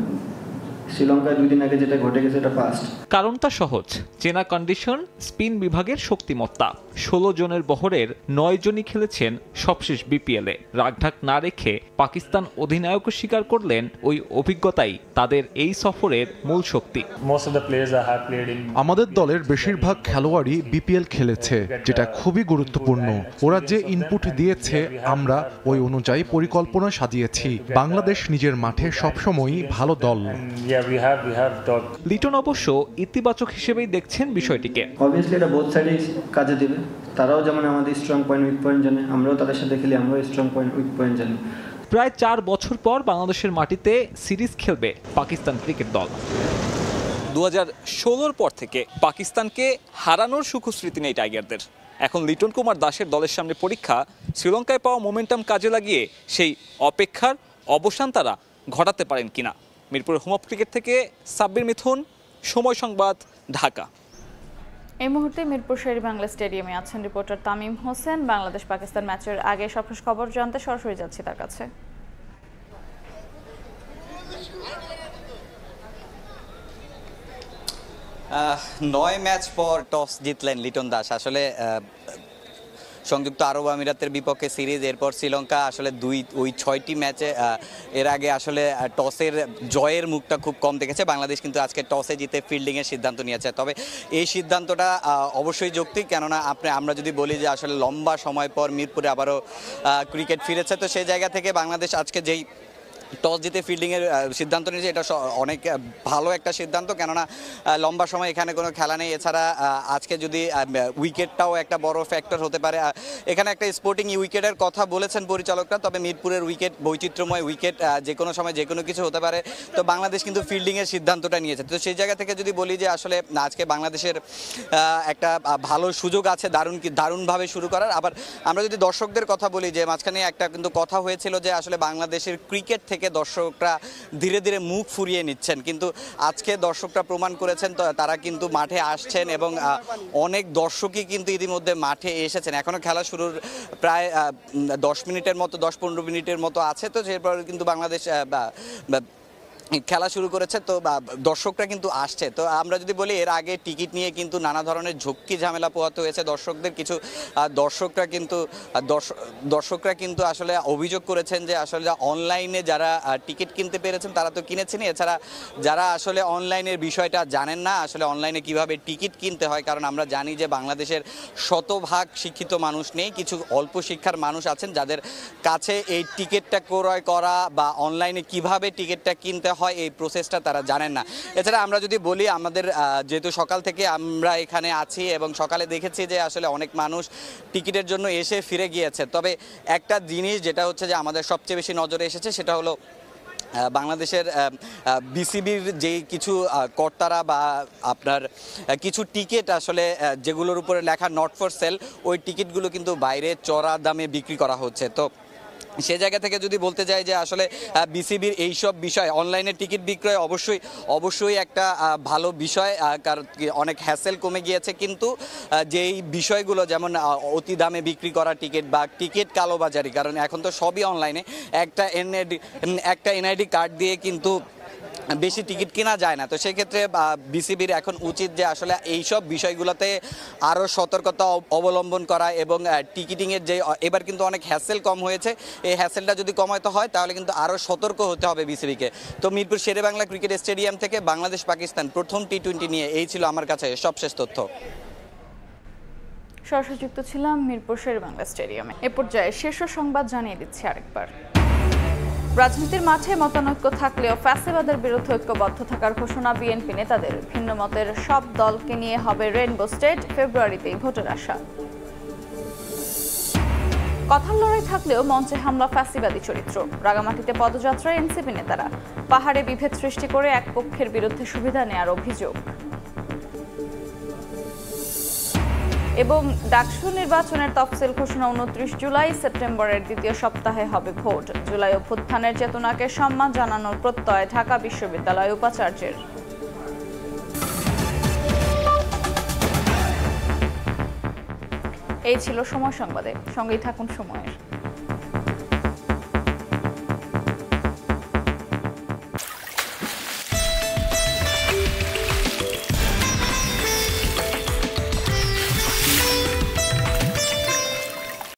শ্রীলঙ্কায় 2 দিন আগে যেটা ঘটে গেছে এটা ফার্স্ট। কারণটা সহজ, চেনা কন্ডিশন, স্পিন বিভাগের শক্তিমত্তা। 16 জনের বহরের 9 জনই খেলেছেন সবশেষ বিপিএলে। রাগঢাক না রেখে পাকিস্তান অধিনায়কও স্বীকার করলেন ওই অভিজ্ঞতাই তাদের এই সফরের মূল শক্তি। আমাদের দলের বেশিরভাগ খেলোয়াড়ই বিপিএল খেলেছে, যেটা খুবই গুরুত্বপূর্ণ। ওরা যে ইনপুট দিয়েছে আমরা ওই অনুযায়ী পরিকল্পনা সাজিয়েছি। বাংলাদেশ নিজের মাঠে সবসময়ই ভালো দল। লিটন অবশ্য ইতিবাচক হিসেবেই দেখছেন বিষয়টিকে। অবভিয়াসলি এটা বোথ সাইডেই কাজে দিবে। তারাও যেমন আমাদের স্ট্রং পয়েন্ট উইক পয়েন্ট জানে, আমরাও তাদের সাথে খেলি, আমরাও স্ট্রং পয়েন্ট উইক পয়েন্ট জানি। প্রায় 4 বছর পর বাংলাদেশের মাটিতে সিরিজ খেলবে পাকিস্তান ক্রিকেট দল। 2016 পর থেকে পাকিস্তানকে হারানোর সুখস্মৃতি নেই টাইগারদের। এখন লিটন কুমার দাসের দলের সামনে পরীক্ষা শ্রীলঙ্কায় পাওয়া মোমেন্টাম কাজে লাগিয়ে সেই অপেক্ষার অবসান তারা ঘটাতে পারেন কিনা। মিরপুরের হোম অফ ক্রিকেট থেকে সাব্বির মিথুন, সময় সংবাদ, ঢাকা। এই মুহূর্তে মিরপুর শের বাংলা স্টেডিয়ামে আছেন রিপোর্টার তামিম হোসেন। বাংলাদেশ পাকিস্তান ম্যাচের আগে সবশেষ খবর জানতে সরাসরি যাচ্ছি তার কাছে। 9 ম্যাচ পর টস জিতলেন লিটন দাস। আসলে সংযুক্ত আরব আমিরাতের বিপক্ষে সিরিজ, এরপর শ্রীলঙ্কা, আসলে ওই 6টি ম্যাচে এর আগে আসলে টসের জয়ের মুখটা খুব কম দেখেছে বাংলাদেশ, কিন্তু আজকে টসে জিতে ফিল্ডিংয়ের সিদ্ধান্ত নিয়েছে। তবে এই সিদ্ধান্তটা অবশ্যই যৌক্তিক, কেননা আমরা যদি বলি যে আসলে লম্বা সময় পর মিরপুরে আবারও ক্রিকেট ফিরেছে, তো সেই জায়গা থেকে বাংলাদেশ আজকে যেই টস জিতে ফিল্ডিংয়ের সিদ্ধান্ত নিয়েছে এটা অনেক ভালো একটা সিদ্ধান্ত, কেননা লম্বা সময় এখানে কোনো খেলা নেই। এছাড়া আজকে যদি উইকেটটাও একটা বড় ফ্যাক্টর হতে পারে। এখানে একটা স্পোর্টিং উইকেটের কথা বলেছেন পরিচালকরা, তবে মিরপুরের উইকেট বৈচিত্র্যময় উইকেট, যে কোনো সময় যে কোনো কিছু হতে পারে। তো বাংলাদেশ কিন্তু ফিল্ডিংয়ের সিদ্ধান্তটা নিয়েছে। তো সেই জায়গা থেকে যদি বলি যে আসলে আজকে বাংলাদেশের একটা ভালো সুযোগ আছে দারুণভাবে শুরু করার। আবার আমরা যদি দর্শকদের কথা বলি, যে মাঝখানে একটা কিন্তু কথা হয়েছিল যে আসলে বাংলাদেশের ক্রিকেট থেকে দর্শকরা ধীরে ধীরে মুখ ফুরিয়ে নিচ্ছেন, কিন্তু আজকে দর্শকরা প্রমাণ করেছেন তারা কিন্তু মাঠে আসছেন এবং অনেক দর্শকই কিন্তু ইতিমধ্যে মাঠে এসেছেন। এখনো খেলা শুরুর প্রায় 10-15 মিনিটের মতো আছে, তো এরপর কিন্তু বাংলাদেশ খেলা শুরু করেছে, তো দর্শকরা কিন্তু আসছে। তো আমরা যদি বলি এর আগে টিকিট নিয়ে কিন্তু নানা ধরনের ঝক্কি ঝামেলা পোহাতে হয়েছে দর্শকদের। কিছু দর্শকরা কিন্তু আসলে অভিযোগ করেছেন যে আসলে অনলাইনে যারা টিকিট কিনতে পেরেছেন তারা তো কিনেছেনই, এছাড়া যারা আসলে অনলাইনের বিষয়টা জানেন না, আসলে অনলাইনে কিভাবে টিকিট কিনতে হয়, কারণ আমরা জানি যে বাংলাদেশের শতভাগ শিক্ষিত মানুষ নেই, কিছু অল্প শিক্ষার মানুষ আছেন যাদের কাছে এই টিকিটটা ক্রয় করা বা অনলাইনে কিভাবে টিকিটটা কিনতে হয় এই প্রসেসটা তারা জানেন না। এছাড়া আমরা যদি বলি, আমাদের যেহেতু সকাল থেকে আমরা এখানে আছি এবং সকালে দেখেছি যে আসলে অনেক মানুষ টিকিটের জন্য এসে ফিরে গিয়েছে, তবে একটা জিনিস যেটা হচ্ছে যে আমাদের সবচেয়ে বেশি নজরে এসেছে সেটা হলো বাংলাদেশের বিসিবির যে কিছু কর্তারা বা আপনার কিছু টিকিট আসলে যেগুলোর উপরে লেখা নট ফর সেল, ওই টিকিটগুলো কিন্তু বাইরে চড়া দামে বিক্রি করা হচ্ছে। তো সে জায়গা থেকে যদি বলতে যাই যে আসলে বিসিবির এইসব বিষয়, অনলাইনে টিকিট বিক্রয় অবশ্যই একটা ভালো বিষয়, কারণ অনেক হ্যাসেল কমে গিয়েছে, কিন্তু যেই বিষয়গুলো যেমন অতি দামে বিক্রি করা টিকিট বা টিকিট কালোবাজারি, কারণ এখন তো সবই অনলাইনে, একটা এনআইডি কার্ড দিয়ে কিন্তু বেশি টিকিট কেনা যায় না। তো সেক্ষেত্রে বিসিবির এখন উচিত যে আসলে এইসব বিষয়গুলোতে আরও সতর্কতা অবলম্বন করা এবং টিকিটিংয়ের যে এবার কিন্তু অনেক হ্যাসেল কম হয়েছে, এই হ্যাসেলটা যদি কমাতে হয় তাহলে কিন্তু আরও সতর্ক হতে হবে বিসিবিকে। তো মিরপুর শেরেবাংলা ক্রিকেট স্টেডিয়াম থেকে বাংলাদেশ পাকিস্তান প্রথম টি-20 নিয়ে এই ছিল আমার কাছে সবশেষ তথ্য। সরাসরি যুক্ত ছিলাম মিরপুর শেরেবাংলা স্টেডিয়ামে। এ পর্যায়ে শীর্ষ সংবাদ জানিয়ে দিচ্ছি আরেকবার। রাজনীতির মাঠে মতানৈক্য থাকলেও ফ্যাসিবাদের বিরুদ্ধে ঐক্যবদ্ধ থাকার ঘোষণা বিএনপি নেতাদের। ভিন্ন মতের সব দলকে নিয়ে হবে রেইনবো স্টেট, ফেব্রুয়ারিতেই ভোটের আশা। কথার লড়াই থাকলেও মঞ্চে হামলা ফ্যাসিবাদী চরিত্র। রাঙামাটিতে পদযাত্রায় এনসিপি নেতারা। পাহাড়ে বিভেদ সৃষ্টি করে এক পক্ষের বিরুদ্ধে সুবিধা নেয়ার অভিযোগ। এবং ডাকসু নির্বাচনের তফসিল ঘোষণা 29 জুলাই, সেপ্টেম্বরের দ্বিতীয় সপ্তাহে হবে ভোট। জুলাই অভ্যুত্থানের চেতনাকে সম্মান জানানোর প্রত্যয় ঢাকা বিশ্ববিদ্যালয় উপাচার্যের। এই ছিল সময় সংবাদে, সঙ্গেই থাকুন সময়ের।